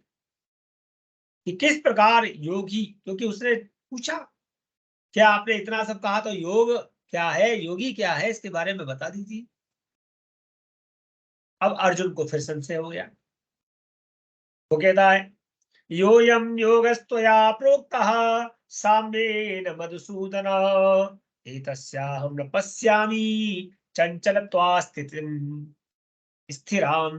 कि किस प्रकार योगी, क्योंकि उसने पूछा क्या आपने इतना सब कहा तो योग क्या है, योगी क्या है, इसके बारे में बता दीजिए। अब अर्जुन को फिर संशय हो गया। वो कहता है योयम योगस्त्वया प्रोक्तः साम्येन मधुसूदन एतस्याहं न पश्यामि चंचलत्वा स्थितिम स्थिराम।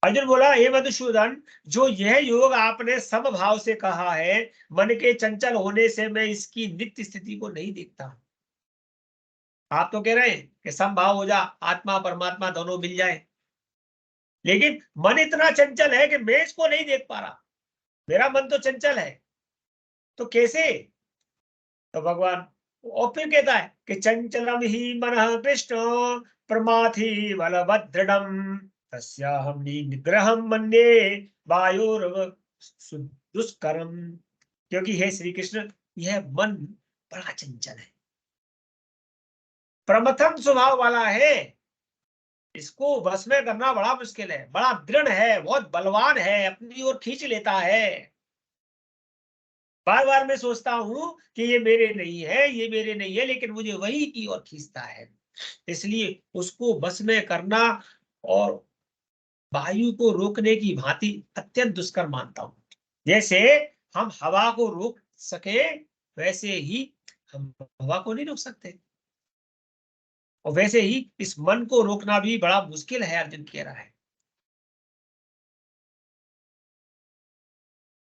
अर्जुन बोला हे मधुसूदन, जो यह योग आपने समभाव से कहा है, मन के चंचल होने से मैं इसकी नित्य स्थिति को नहीं देखता। आप तो कह रहे हैं कि समभाव हो जा, आत्मा परमात्मा दोनों मिल जाए, लेकिन मन इतना चंचल है कि मैं इसको नहीं देख पा रहा। मेरा मन तो चंचल है, तो कैसे? तो भगवान और फिर कहता है कि चंचलम ही मनः कृष्ण प्रमाथि बलभद्रडम तस्याहं निग्रहं मन्ये वायुर्व दुष्करम। क्योंकि हे श्री कृष्ण, यह मन बड़ा चंचल है, प्रमथम स्वभाव वाला है, इसको वश में करना बड़ा मुश्किल है, बड़ा दृढ़ है, बहुत बलवान है, अपनी ओर खींच लेता है। बार बार मैं सोचता हूं कि ये मेरे नहीं है, ये मेरे नहीं है, लेकिन मुझे वही की ओर खींचता है। इसलिए उसको बस में करना और वायु को रोकने की भांति अत्यंत दुष्कर मानता हूं। जैसे हम हवा को रोक सके, वैसे ही हम हवा को नहीं रोक सकते, और वैसे ही इस मन को रोकना भी बड़ा मुश्किल है, अर्जुन कह रहा है।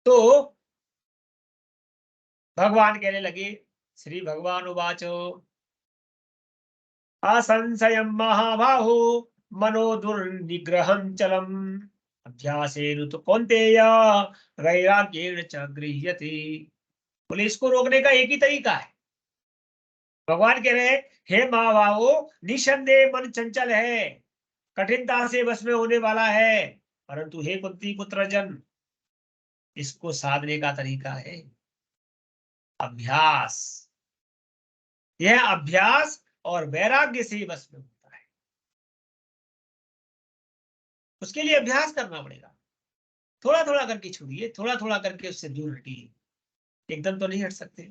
तो भगवान कहने लगे, श्री भगवान उवाचो असंशयं महाबाहो मनो दुर्निग्रहं चलम अभ्यासेन तो कौन्तेय वैराग्येण च गृह्यते। बोले इसको रोकने का एक ही तरीका है। भगवान कह रहे हैं हे महाबाहो, निसंदेह मन चंचल है, कठिनता से वश में होने वाला है, परंतु हे कुंती पुत्र जन, इसको साधने का तरीका है अभ्यास। यह अभ्यास और वैराग्य से वश में होता है। उसके लिए अभ्यास करना पड़ेगा, थोड़ा थोड़ा करके छोड़िए, थोड़ा थोड़ा करके उससे दूर हटिए, एकदम तो नहीं हट सकते।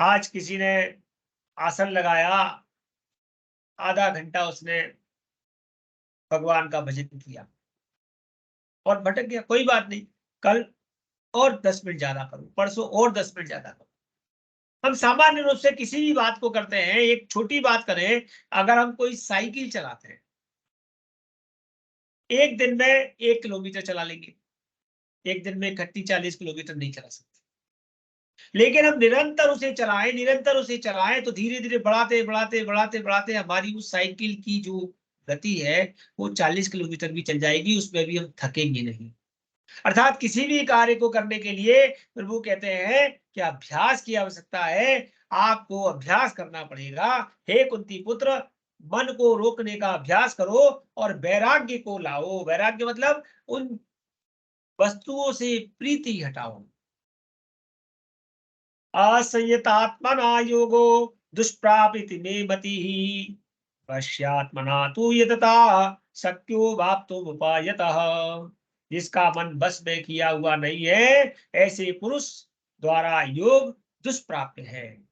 आज किसी ने आसन लगाया, आधा घंटा उसने भगवान का भजन किया और भटक गया, कोई बात नहीं, कल और 10 मिनट ज्यादा करो, परसों और 10 मिनट ज्यादा करो। हम सामान्य रूप से किसी भी बात को करते हैं, एक छोटी बात करें, अगर हम कोई साइकिल चलाते हैं, एक दिन में 1 किलोमीटर चला लेंगे, एक दिन में इकट्ठी 40 किलोमीटर नहीं चला सकते। लेकिन हम निरंतर उसे चलाएं, निरंतर उसे चलाएं, तो धीरे धीरे बढ़ाते बढ़ाते बढ़ाते बढ़ाते हमारी उस साइकिल की जो गति है वो 40 किलोमीटर भी चल जाएगी, उसमें भी हम थकेंगे नहीं। अर्थात किसी भी कार्य को करने के लिए प्रभु कहते हैं कि अभ्यास की आवश्यकता है, आपको अभ्यास करना पड़ेगा। हे कुंती पुत्र, मन को रोकने का अभ्यास करो और वैराग्य को लाओ। वैराग्य मतलब उन वस्तुओं से प्रीति हटाओ। असंयतात्मना योगो दुष्प्रापिति में मतिः पश्यात्मना तु यतता शक्यो वाप्तुमुपायतः। जिसका मन बस में किया हुआ नहीं है, ऐसे पुरुष द्वारा योग दुष्प्राप्य है,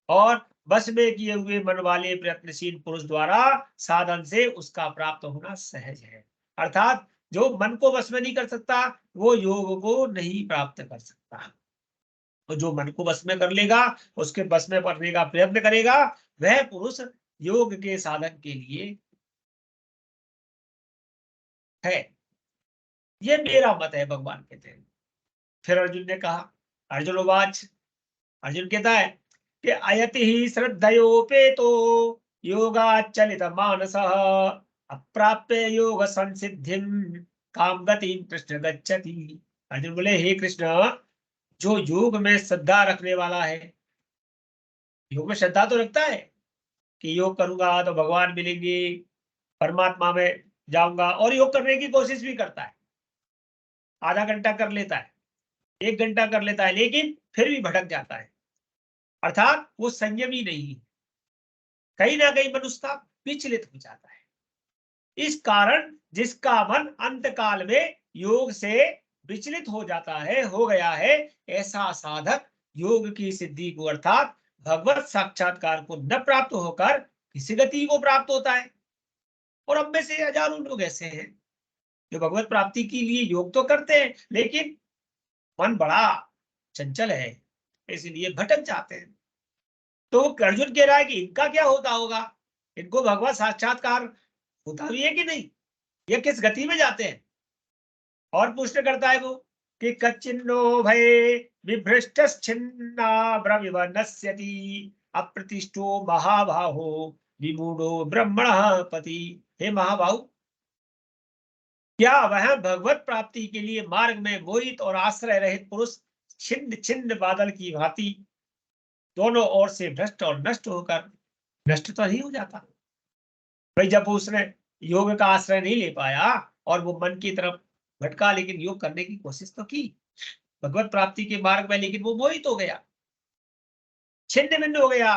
और बस में किए हुए मन वाले प्रयत्नशील पुरुष द्वारा साधन से उसका प्राप्त होना सहज है। अर्थात जो मन को बस में नहीं कर सकता, वो योग को नहीं प्राप्त कर सकता। तो जो मन को बस में कर लेगा, उसके बस में करने का प्रयत्न करेगा, वह पुरुष योग के साधन के लिए है। ये मेरा मत है, भगवान कहते हैं। फिर अर्जुन ने कहा, अर्जुन उवाच, अर्जुन कहता है कि अयति ही श्रद्धयोपेतो योगाचलित मानसः अप्राप्य योग संसिद्धिं काम गतिं कृष्ण गच्छति। अर्जुन बोले हे कृष्ण, जो योग में श्रद्धा रखने वाला है, योग में श्रद्धा तो रखता है कि योग करूंगा तो भगवान मिलेंगे, परमात्मा में जाऊंगा, और योग करने की कोशिश भी करता है, आधा घंटा कर लेता है, 1 घंटा कर लेता है, लेकिन फिर भी भटक जाता है। अर्थात वो संयमी नहीं है, कहीं ना कहीं मनुष्य विचलित हो जाता है। इस कारण जिसका मन अंत काल में योग से विचलित हो जाता है, हो गया है, ऐसा साधक योग की सिद्धि को अर्थात भगवत साक्षात्कार को न प्राप्त होकर किसी गति को प्राप्त होता है। और अब में से हजारों लोग ऐसे हैं जो भगवत प्राप्ति के लिए योग तो करते हैं, लेकिन मन बड़ा चंचल है, इसलिए भटक जाते हैं। तो अर्जुन कह रहा है कि इनका क्या होता होगा, इनको भगवत साक्षात्कार होता भी है कि नहीं, ये किस गति में जाते हैं। और प्रश्न करता है वो कि कच्चिन्नो भय विभ्रष्ट छिन्ना ब्रह्म नश्यति अप्रतिष्ठो महाबाहो विमूढ़ो ब्रह्मण पति। हे महाबाहु, क्या वह भगवत प्राप्ति के लिए मार्ग में मोहित और आश्रय रहित पुरुष छिन्न छिन्न बादल की भांति दोनों ओर से भ्रष्ट और नष्ट होकर नष्ट तो नहीं हो जाता। भाई जब उसने योग का आश्रय नहीं ले पाया और वो मन की तरफ भटका, लेकिन योग करने की कोशिश तो की भगवत प्राप्ति के मार्ग में, लेकिन वो मोहित हो गया, छिन्न भिन्न हो गया,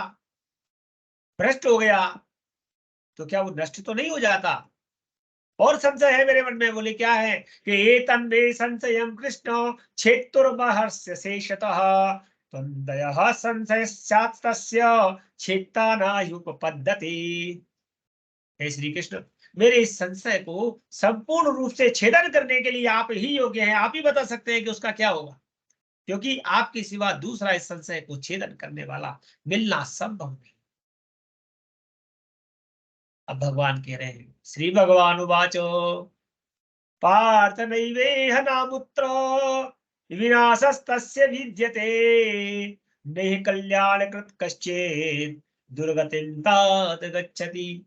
भ्रष्ट हो गया, तो क्या वो नष्ट तो नहीं हो जाता। और संशय है मेरे मन में, बोले क्या है कि एतन वे संशयम कृष्ण क्षेत्रुर्महर्ष शेषतः त्वन्दयः संशयस्यात् तस्य क्षेत्तानायुपपद्यते। हे श्री कृष्ण, मेरे इस संशय को संपूर्ण रूप से छेदन करने के लिए आप ही योग्य हैं, आप ही बता सकते हैं कि उसका क्या होगा, क्योंकि आपके सिवा दूसरा इस संशय को छेदन करने वाला मिलना संभव नहीं। अब भगवान कह रहे हैं, श्री भगवान उवाचो पार्थ नैवेह नामुत्र विनाशस्तस्य विद्यते नैह कल्याणकृत कश्चित् दुर्गतिं तात गच्छति।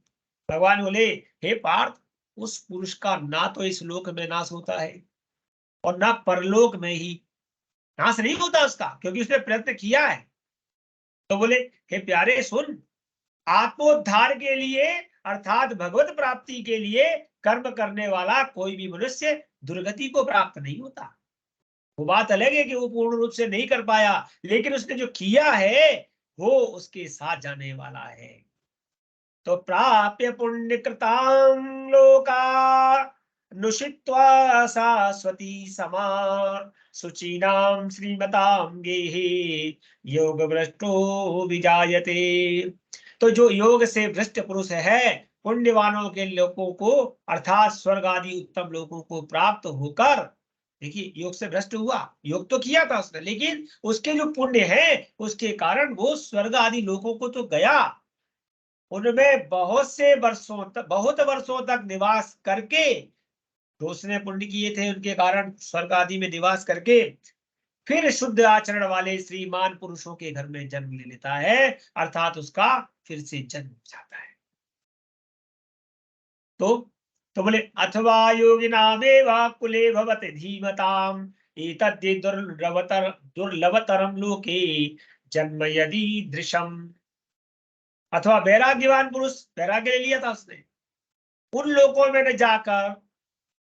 भगवान बोले, हे पार्थ, उस पुरुष का ना तो इस लोक में नाश होता है और ना परलोक में ही नाश नहीं होता उसका, क्योंकि उसने प्रयत्न किया है। तो बोले, हे प्यारे सुन, आत्मोद्धार के लिए अर्थात भगवत प्राप्ति के लिए कर्म करने वाला कोई भी मनुष्य दुर्गति को प्राप्त नहीं होता। वो बात अलग है कि वो पूर्ण रूप से नहीं कर पाया, लेकिन उसने जो किया है वो उसके साथ जाने वाला है। तो प्राप्य पुण्य कृतां लोका नुषित्वा शाश्वती समा शुचीनां श्रीमतां गेहे योग भ्रष्टो विजायते। तो जो योग से भ्रष्ट पुरुष है, पुण्यवानों के लोगों को अर्थात स्वर्ग आदि उत्तम लोगों को प्राप्त होकर, देखिए योग से भ्रष्ट हुआ, योग तो किया था उसने, लेकिन उसके जो पुण्य है उसके कारण वो स्वर्ग आदि लोगों को तो गया, उनमें बहुत वर्षों तक निवास करके, तो उसने पुण्य किए थे उनके कारण स्वर्ग आदि में निवास करके फिर शुद्ध आचरण वाले श्रीमान पुरुषों के घर में जन्म ले लेता है, अर्थात उसका फिर से जन्म हो जाता है। तो बोले अथवा योगिनामेव कुले भवति धीमताम एतद्धि दुर्लभतरम लोके जन्म यदि दृशम। अथवा वैराग्यवान पुरुष, वैराग्य ले लिया था उसने, उन लोगों में न जाकर,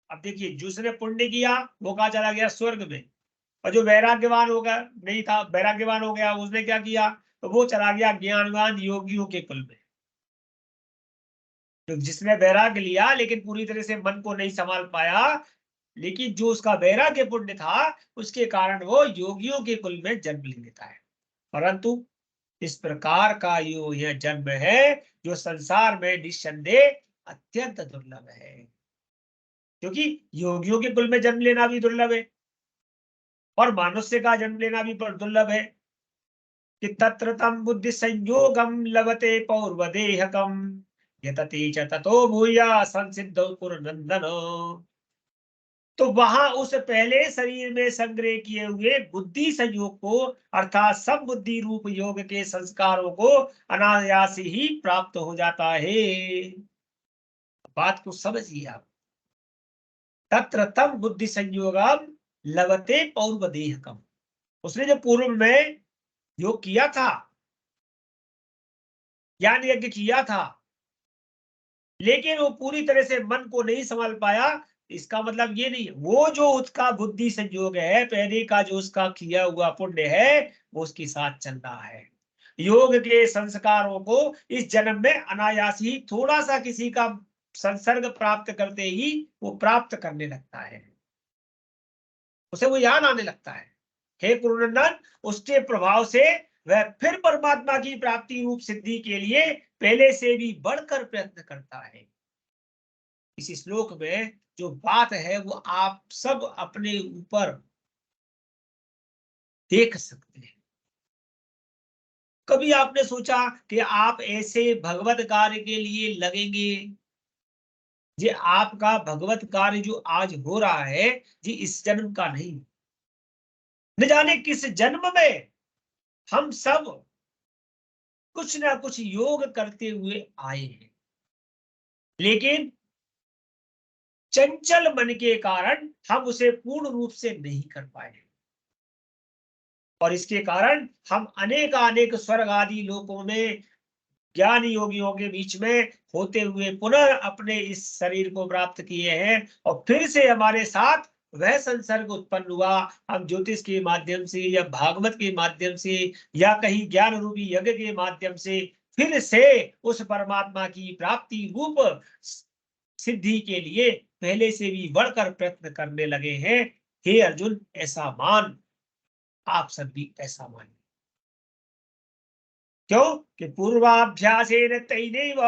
अब देखिए जिसने पुण्य किया वो कहा चला गया स्वर्ग में, और जो वैराग्यवान हो गया नहीं था, वैराग्यवान हो गया, उसने क्या किया, तो वो चला गया ज्ञानवान योगियों के कुल में। तो जिसने वैराग्य लिया लेकिन पूरी तरह से मन को नहीं संभाल पाया, लेकिन जो उसका वैराग्य पुण्य था उसके कारण वो योगियों के कुल में जन्म ले लेता है। परंतु इस प्रकार का यह जन्म है जो संसार में निस्संदेह अत्यंत दुर्लभ है, क्योंकि योगियों के कुल में जन्म लेना भी दुर्लभ है और मनुष्य का जन्म लेना भी दुर्लभ है। कि तत्र तम बुद्धि संयोगम लभते पौर्वदेहकम यतति च ततो भूया संसिद्धो पुरनंदन। तो वहां उस पहले शरीर में संग्रह किए हुए बुद्धि संयोग को अर्थात सब बुद्धि रूप योग के संस्कारों को अनायास ही प्राप्त हो जाता है। बात को समझिए आप, तत्र तम बुद्धि संयोगम लभते पौर्वदेहकम, उसने जो पूर्व में योग किया था, ज्ञान यज्ञ किया था, लेकिन वो पूरी तरह से मन को नहीं संभाल पाया, इसका मतलब ये नहीं, वो जो उसका बुद्धि संयोग है, पहले का जो उसका किया हुआ पुण्य है वो उसके साथ चल रहा है। योग के संस्कारों को इस जन्म में अनायास ही थोड़ा सा किसी का संसर्ग प्राप्त करते ही वो प्राप्त करने लगता है, उसे वो याद आने लगता है। हे कुरुनंदन, उसके प्रभाव से वह फिर परमात्मा की प्राप्ति रूप सिद्धि के लिए पहले से भी बढ़कर प्रयत्न करता है। इस श्लोक में जो बात है वो आप सब अपने ऊपर देख सकते हैं। कभी आपने सोचा कि आप ऐसे भगवत कार्य के लिए लगेंगे? ये आपका भगवत कार्य जो आज हो रहा है, जी इस जन्म का नहीं, न जाने किस जन्म में हम सब कुछ ना कुछ योग करते हुए आए हैं, लेकिन चंचल मन के कारण हम उसे पूर्ण रूप से नहीं कर पाए, और इसके कारण हम अनेक स्वर्ग आदि लोकों में ज्ञान योगियों के बीच में होते हुए पुनः अपने इस शरीर को प्राप्त किए हैं, और फिर से हमारे साथ वह संसर्ग उत्पन्न हुआ। हम ज्योतिष के माध्यम से या भागवत के माध्यम से या कहीं ज्ञान रूपी यज्ञ के माध्यम से फिर से उस परमात्मा की प्राप्ति रूप सिद्धि के लिए पहले से भी बढ़कर प्रयत्न करने लगे हैं। हे अर्जुन, ऐसा मान, आप सब भी ऐसा मानिए। क्यों कि पूर्वाभ्यासेन तैनैव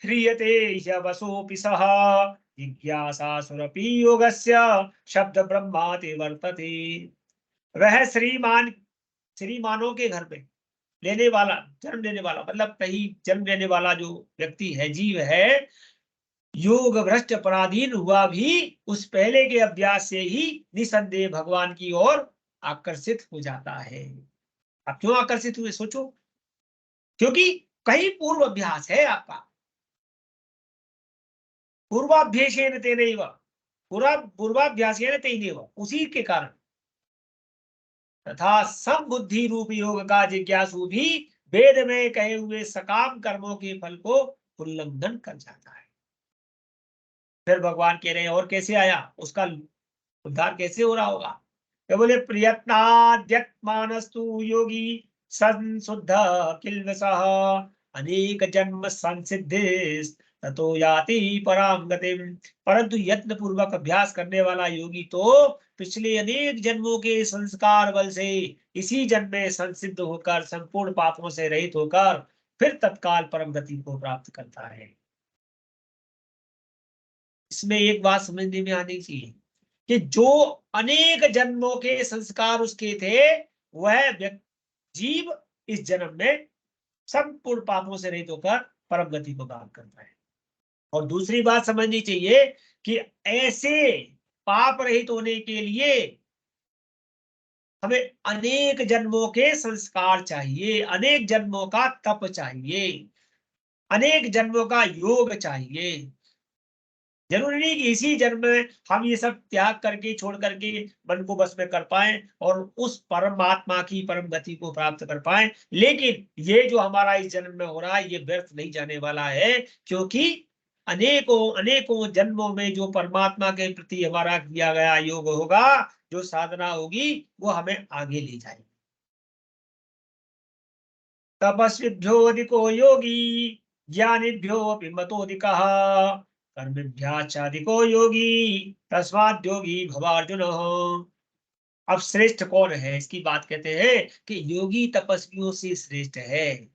ह्रियते ह्यवसोऽपि सः जिज्ञासासुरपि योगस्य शब्द ब्रह्माति वर्तते। वह श्रीमानों के घर में लेने वाला, जन्म लेने वाला, मतलब कहीं जन्म लेने वाला जो व्यक्ति है, जीव है, योग भ्रष्ट पराधीन हुआ भी उस पहले के अभ्यास से ही निसंदेह भगवान की ओर आकर्षित हो जाता है। अब क्यों आकर्षित हुए सोचो, क्योंकि कहीं पूर्व अभ्यास है आपका। पूर्वाभ्यासेन तेनैव, पूर्वाभ्यासेन तेनैव, उसी के कारण। तथा सम बुद्धि रूप योग का जिज्ञासु भी वेद में कहे हुए सकाम कर्मों के फल को उल्लंघन कर जाता है। फिर भगवान कह रहे हैं और कैसे आया, उसका उद्धार कैसे हो रहा होगा? तो बोले प्रयत्नाद्यत्मानस्तु योगी संशुद्ध किल्बिषः अनेक जन्म संसिद्धिस् ततो याति पराम गतिम। परंतु यत्न पूर्वक अभ्यास करने वाला योगी तो पिछले अनेक जन्मों के संस्कार बल से इसी जन्म में संसिद्ध होकर संपूर्ण पापों से रहित होकर फिर तत्काल परम गति को प्राप्त करता है। इसमें एक बात समझने में आनी चाहिए कि जो अनेक जन्मों के संस्कार उसके थे, वह जीव इस जन्म में संपूर्ण पापों से रहित होकर परम गति को प्राप्त करता है। और दूसरी बात समझनी चाहिए कि ऐसे पाप रहित होने के लिए हमें अनेक जन्मों के संस्कार चाहिए, अनेक जन्मों का तप चाहिए, अनेक जन्मों का योग चाहिए। जरूरी नहीं कि इसी जन्म में हम ये सब त्याग करके छोड़ करके मन को बस में कर पाए और उस परमात्मा की परम गति को प्राप्त कर पाए, लेकिन ये जो हमारा इस जन्म में हो रहा है ये व्यर्थ नहीं जाने वाला है, क्योंकि अनेकों अनेकों जन्मों में जो परमात्मा के प्रति हमारा किया गया योग होगा, जो साधना होगी, वो हमें आगे ले जाएगी। तपस्विभ्योऽधिको योगी ज्ञानिभ्योऽपि मतोऽधिकः कर्मभ्याचाधिको योगी तस्माद् योगी भवार्जुन। अब श्रेष्ठ कौन है, इसकी बात कहते हैं कि योगी तपस्वियों से श्रेष्ठ है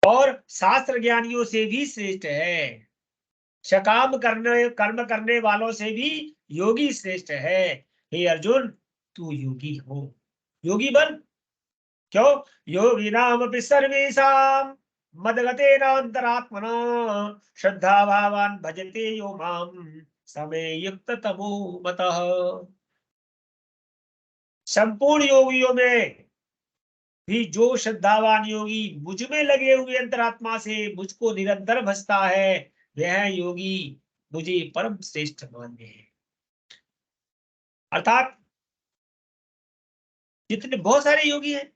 और शास्त्र ज्ञानियों से भी श्रेष्ठ है, सकाम कर्म करने वालों से भी योगी श्रेष्ठ है। हे अर्जुन, तू योगी हो, योगी बन। क्यों? योगी नाम अपि सर्वेषां मदगतेन अंतरात्मना श्रद्धा भावान भजते यो माम समे युक्त तमो मतः। संपूर्ण योगियों में भी जो श्रद्धावान योगी मुझ में लगे हुए अंतरात्मा से मुझको निरंतर भजता है, वह योगी मुझे परम श्रेष्ठ मानते हैं। अर्थात जितने बहुत सारे योगी हैं,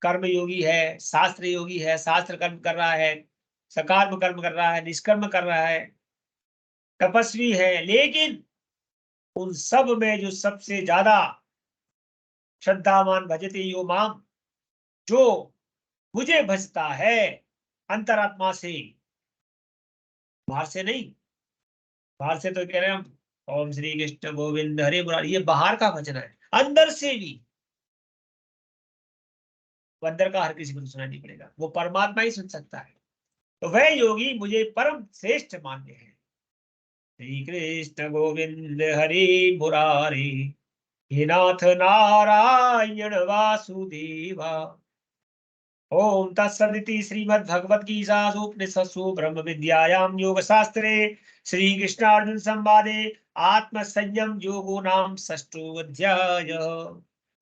कर्म योगी है, शास्त्र योगी है, शास्त्र कर्म कर रहा है, सकाम कर्म कर रहा है, निष्कर्म कर रहा है, तपस्वी है, लेकिन उन सब में जो सबसे ज्यादा श्रद्धावान भजते यो माम, जो मुझे भजता है अंतरात्मा से, बाहर से नहीं, बाहर से तो कह रहे हैं हम ओम श्री कृष्ण गोविंद हरे मुरारी, ये बाहर का भजन है, अंदर से भी। वो अंदर का हर किसी को सुनाई नहीं पड़ेगा, वो परमात्मा ही सुन सकता है। तो वह योगी मुझे परम श्रेष्ठ मान्य है। श्री कृष्ण गोविंद हरे मुरारी, हे नाथ नारायण वासुदेवा। ओम तत्सदिति श्रीमद्भगवद्गीतासु उपनिषत्सु ब्रह्म विद्यायां योग शास्त्रे श्री कृष्णार्जुन संवादे आत्म संयम योगो नाम षष्ठो अध्याय।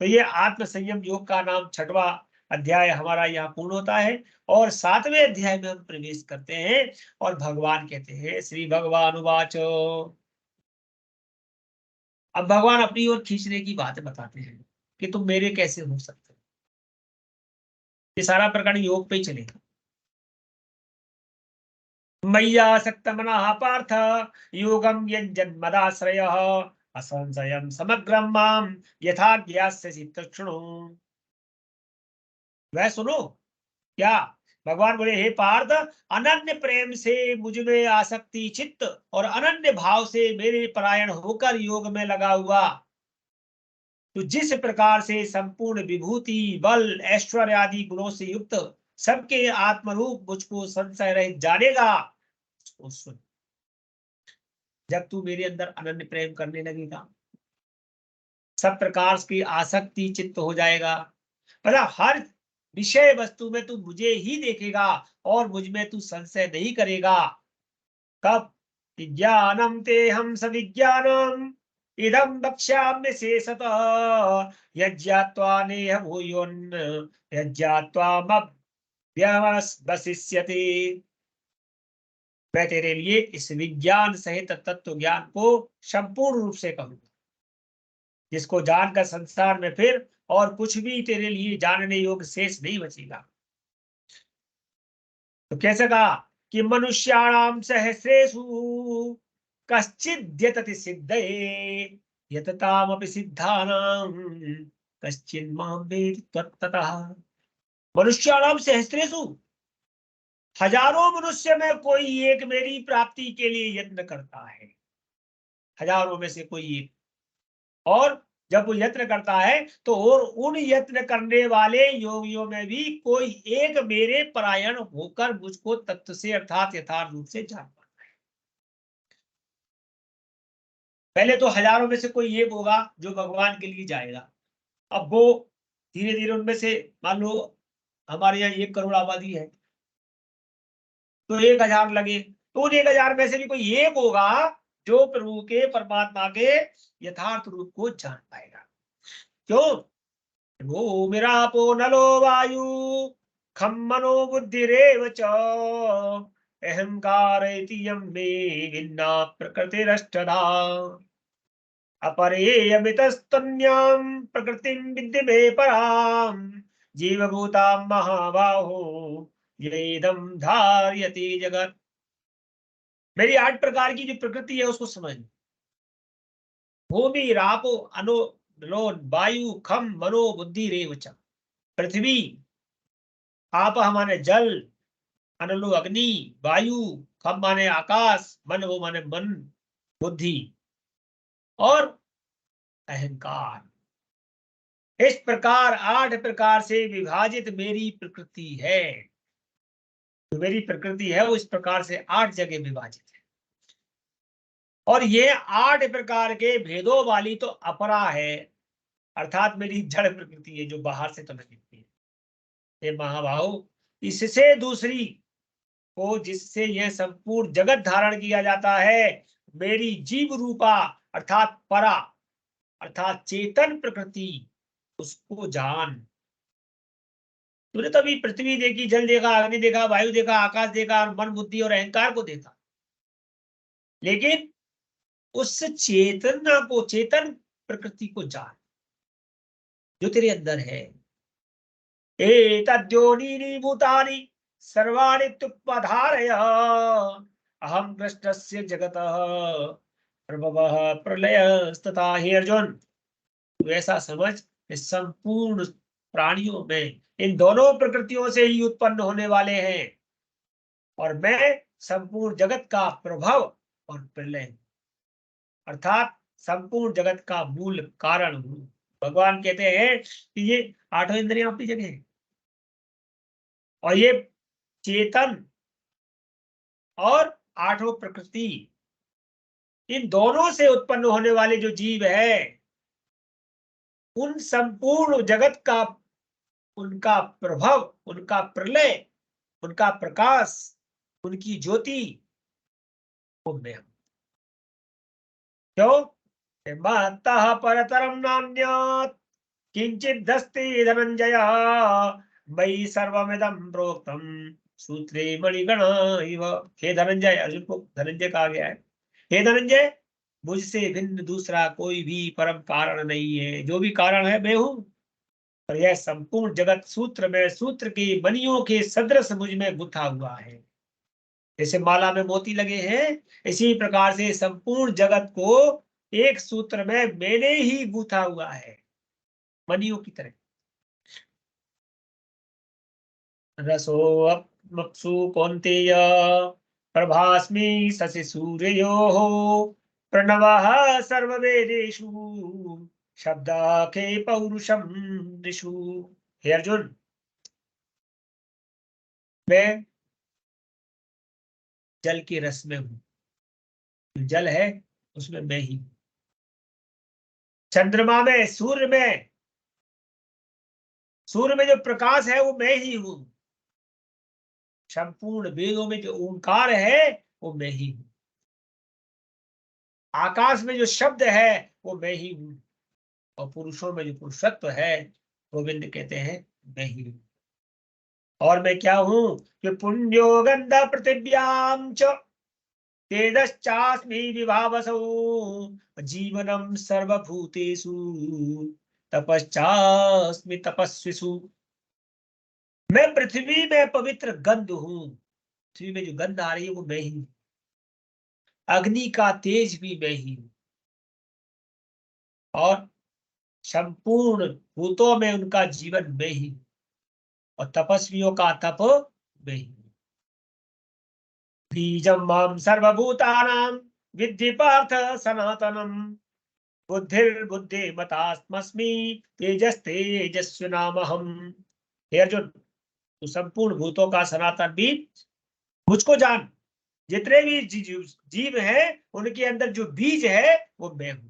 तो ये आत्म संयम योग का नाम छठवां अध्याय हमारा यहाँ पूर्ण होता है, और सातवें अध्याय में हम प्रवेश करते हैं। और भगवान कहते हैं, श्री भगवान उवाच। अब भगवान अपनी ओर खींचने की बात बताते हैं कि तुम मेरे कैसे हो सकते हो। ये सारा प्रकरण योग पे ही चलेगा। मय्यासक्तमनः पार्थ योगम यज्जन्मदाश्रय असंशयं समग्रं मां यथा ज्ञास्यसि तच्छृणु। वह सुनो क्या, भगवान बोले हे पार्थ, अनन्य प्रेम से मुझ में आसक्ति चित्त और अनन्य भाव से मेरे परायण होकर योग में लगा हुआ, तो जिस प्रकार से संपूर्ण विभूति बल ऐश्वर्य आदि गुणों से युक्त सबके आत्मरूप मुझको संशय रहित जानेगा, उसको सुन। जब तू मेरे अंदर अनन्य प्रेम करने लगेगा, सब प्रकार की आसक्ति चित्त हो जाएगा, मतलब हर विषय वस्तु में तू मुझे ही देखेगा और मुझ में तू संशय नहीं करेगा। कब? ज्ञानम ते हम सविज्ञानम इदम वक्ष्याम्य शेषतः यज्ञात्वा नेह भूयोन्न यज्ञात्वामभ्यवसिष्यति। मैं तेरे लिए इस विज्ञान सहित तत्व ज्ञान को संपूर्ण रूप से कहूंगा, जिसको जानकर संसार में फिर और कुछ भी तेरे लिए जानने योग्य शेष नहीं बचेगा। तो कैसे कहा कि मनुष्याणाम सहस्रेषु कश्चिद् यतति सिद्धये यततामपि सिद्धानां कश्चिन् मां वेत्ति त्वत्ततः। मनुष्याणाम सहस्रेषु, हजारों मनुष्य में कोई एक मेरी प्राप्ति के लिए यत्न करता है, हजारों में से कोई एक। और जब वो यत्न करता है तो और उन यत्न करने वाले योगियों में भी कोई एक मेरे परायण होकर मुझको तत्व से अर्थात यथार्थ रूप से जान पाता है। पहले तो हजारों में से कोई एक होगा जो भगवान के लिए जाएगा। अब वो धीरे धीरे उनमें से, मान लो हमारे यहाँ 1 करोड़ आबादी है, तो 1000 लगे, तो उन 1000 में से भी कोई एक होगा जो प्रभु के परमात्मा के यथार्थ रूप को जान पाएगा। क्यों? वो मेरा पो नलो वायु खम मनो बुद्धिरेव च अहंकार मे भिन्ना प्रकृतिरष्टधा अपरेयमितस्तन्यां प्रकृतिं विद्धि मे परां जीवभूतां महाबाहो येदं धार्यति जगत। मेरी 8 प्रकार की जो प्रकृति है उसको समझ। भूमि रापो अनो नलो वायु खम मनो बुद्धि रेव च। पृथ्वी, आप माने जल, अनलो अग्नि, वायु, खम माने आकाश, मन वो माने मन बुद्धि, और अहंकार। इस प्रकार 8 प्रकार से विभाजित मेरी प्रकृति है। जो मेरी प्रकृति है वो इस प्रकार से 8 जगह विभाजित है। और ये 8 प्रकार के भेदों वाली तो अपरा है, अर्थात मेरी जड़ प्रकृति है जो बाहर से तो नहीं दिखती है। ये महाबाहु, इससे दूसरी को जिससे यह संपूर्ण जगत धारण किया जाता है, मेरी जीव रूपा अर्थात परा अर्थात चेतन प्रकृति, उसको जान। तूने तो अभी पृथ्वी देखी, जल देखा, अग्नि देखा, वायु देखा, आकाश देखा, और मन बुद्धि और अहंकार को देखा, लेकिन उस चेतना को, चेतन प्रकृति को जान जो तेरे अंदर है। एतद्योनीनि भूतानि सर्वाणि तुप्पधारय अहम कृष्णस्य जगतः प्रभवः प्रलयस्तथा। हे अर्जुन, तू ऐसा समझ, इस संपूर्ण प्राणियों में इन दोनों प्रकृतियों से ही उत्पन्न होने वाले हैं। और मैं संपूर्ण जगत का प्रभाव और प्रलय, अर्थात संपूर्ण जगत का मूल कारण हूं। भगवान कहते हैं कि ये आठों इंद्रियां अपनी जगह है और ये चेतन और आठों प्रकृति, इन दोनों से उत्पन्न होने वाले जो जीव है, उन संपूर्ण जगत का, उनका प्रभाव, उनका प्रलय, उनका प्रकाश, उनकी ज्योति, वो मैं हूं। क्यों? महतः परतरम नान्यत् किंचिदस्ति धनंजय, मयि सर्वमिदं प्रोक्तम सूत्रे मणिगण इव। हे धनंजय, अर्जुन को धनंजय कहा गया है। हे धनंजय, मुझसे भिन्न दूसरा कोई भी परम कारण नहीं है, जो भी कारण है मैं हूं। और यह संपूर्ण जगत सूत्र में, सूत्र की मणियों के सदृश मुझ में गुथा हुआ है। जैसे माला में मोती लगे हैं, इसी प्रकार से संपूर्ण जगत को एक सूत्र में मैंने ही गूथा हुआ है, मणियों की तरह। रसोऽप्सु कौन्तेय प्रभास्मि शशि सूर्ययोः, प्रणवः सर्ववेदेषु शब्दाखे पौरुषम नृषु। हे अर्जुन, मैं जल के रस में हूं, जो जल है उसमें मैं ही हूं। चंद्रमा में, सूर्य में जो प्रकाश है वो मैं ही हूं। संपूर्ण वेदों में जो ओंकार है वो मैं ही हूं। आकाश में जो शब्द है वो मैं ही हूं। और पुरुषों में जो पुरुषत्व है, गोविंद कहते हैं मैं ही हूं। और मैं क्या हूं? कि पुण्यो गंध पृथिव्याम च तेजश्चास्मि विभावसौ, जीवनम सर्वभूतेषु तपश्चास्मि तपस्विषु। मैं पृथ्वी में पवित्र गंध हूं। पृथ्वी में जो गंध आ रही है वो मैं ही हूं। अग्नि का तेज भी मैं ही हूं। और संपूर्ण भूतों में उनका जीवन मैं ही हूं। और तपस्वियों का तप मैं ही हूं। बीजम माम सर्वभूतानां विद्धि पार्थ सनातनम, बुद्धिर्बुद्धिमतास्मि तेजस्तेजस्विनामहम्। हे अर्जुन, तू संपूर्ण भूतों का सनातन बीज मुझको जान। जितने भी जीव हैं, उनके अंदर जो बीज है वो मैं हूं।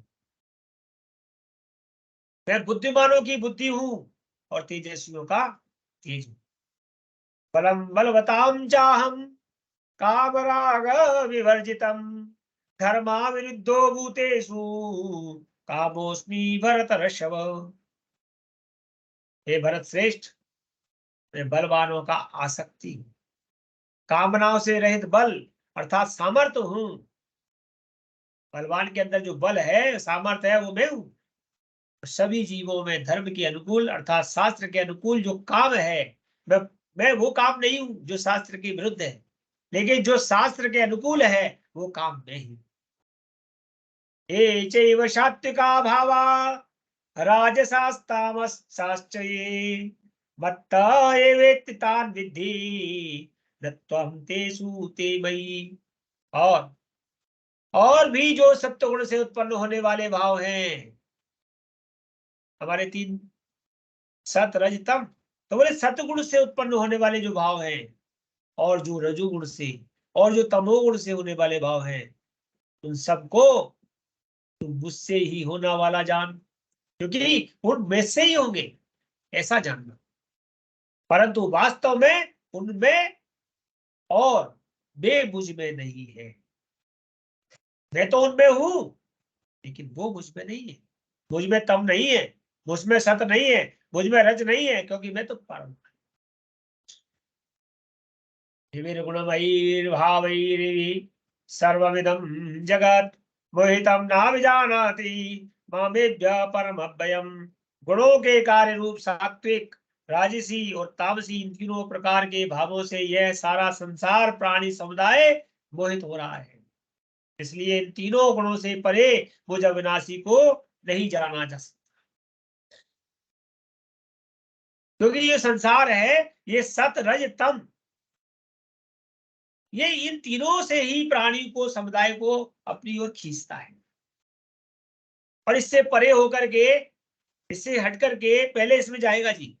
मैं बुद्धिमानों की बुद्धि हूं और तेजस्वियों का तेज हूं। बलम बलवताम चाहम कामराग विवर्जितम, धर्मा विरुद्धो भूतेषु कामोस्मि भरतर्षभ। हे भरत श्रेष्ठ, मैं बलवानों का आसक्ति हूं, कामनाओं से रहित बल अर्थात सामर्थ्य हूं। बलवान के अंदर जो बल है, सामर्थ्य है, वो मैं हूं। सभी जीवों में धर्म के अनुकूल अर्थात शास्त्र के अनुकूल जो काम है, मैं मैं वो काम नहीं हूं जो शास्त्र के विरुद्ध है, लेकिन जो शास्त्र के अनुकूल है वो काम मैं ही। ये चैव सात्विका भावा राजसास्तामसाश्च ये, मत्ता एवेत्ति तान् विद्धि न त्वं तेषु ते मयि। और भी जो सत्वगुण से उत्पन्न होने वाले भाव हैं, हमारे तीन, सत रज तम, तो बोले सतगुण से उत्पन्न होने वाले जो भाव हैं, और जो रजोगुण से और जो तमोगुण से होने वाले भाव हैं, उन सबको तुम मुझसे ही होना वाला जान, क्योंकि उनमें से ही होंगे ऐसा जानना। परंतु वास्तव में उनमें और वे मुझ में नहीं है। मैं तो उनमें हूं, लेकिन वो मुझ में नहीं है। मुझ में तम नहीं है, मुझ में सत नहीं है, मुझ में रज नहीं है, क्योंकि मैं तो परम गुणमयीर्भावैरिवि सर्वमिदं जगत् मोहितं नाभिजानाति मामेभ्य परमव्ययम्। गुणों के कार्य रूप सात्विक, राजसी और तामसी, इन तीनों प्रकार के भावों से यह सारा संसार प्राणी समुदाय मोहित हो रहा है। इसलिए इन तीनों गुणों से परे मुझ अविनाशी को नहीं जाना जा सकता, क्योंकि ये संसार है, ये सत रज तम ये इन तीनों से ही प्राणी को, समुदाय को अपनी ओर खींचता है। और इससे परे होकर के, इससे हट करके पहले इसमें जाएगा जी,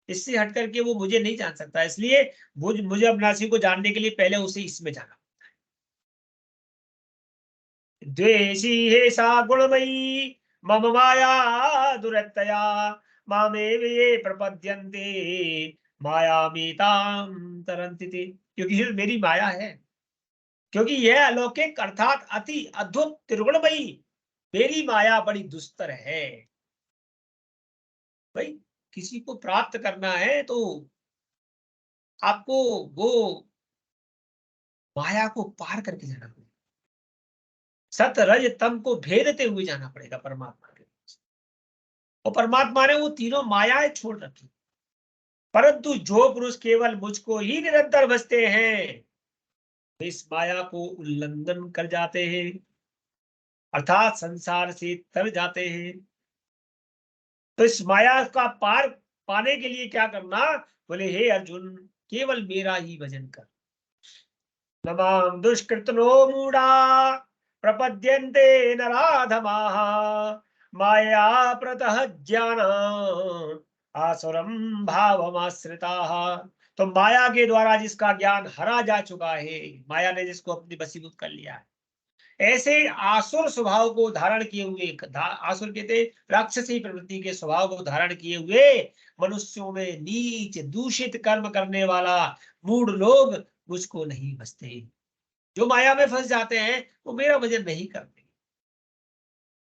इससे हट करके वो मुझे नहीं जान सकता। इसलिए मुझे अविनाशी को जानने के लिए पहले उसे इसमें जाना। द्वेषी हे सा गुणमयी मम माया दुरत्यया मामेव ये प्रपद्यन्ते मायामेतां तरन्ति ते। क्योंकि ये मेरी माया है, क्योंकि यह अलौकिक अर्थात अति अद्भुत त्रिगुणमयी मेरी माया बड़ी दुस्तर है। भाई, किसी को प्राप्त करना है तो आपको वो माया को पार करके जाना पड़ेगा, सत रज तम को भेदते हुए जाना पड़ेगा परमात्मा के पास। और परमात्मा ने वो तीनों मायाएं छोड़ रखी। परंतु जो पुरुष केवल मुझको ही निरंतर भजते हैं, वे इस माया को उल्लंघन कर जाते हैं, अर्थात संसार से तर जाते हैं। तो इस माया का पार पाने के लिए क्या करना? बोले हे अर्जुन, केवल मेरा ही भजन कर। नमाम दुष्कृतनो मूढ़ा प्रपद्यन्ते नराधमाः माया प्रतः ज्ञान आसुरम भावमाश्रिताः। तो माया के द्वारा जिसका ज्ञान हरा जा चुका है, माया ने जिसको अपनी वशीभूत कर लिया है, ऐसे आसुर स्वभाव को धारण किए हुए, आसुर कहते राक्षसी प्रवृत्ति के स्वभाव को धारण किए हुए मनुष्यों में नीच दूषित कर्म करने वाला मूढ़ लोग मुझको नहीं भजते। जो माया में फंस जाते हैं वो मेरा भजन नहीं करते।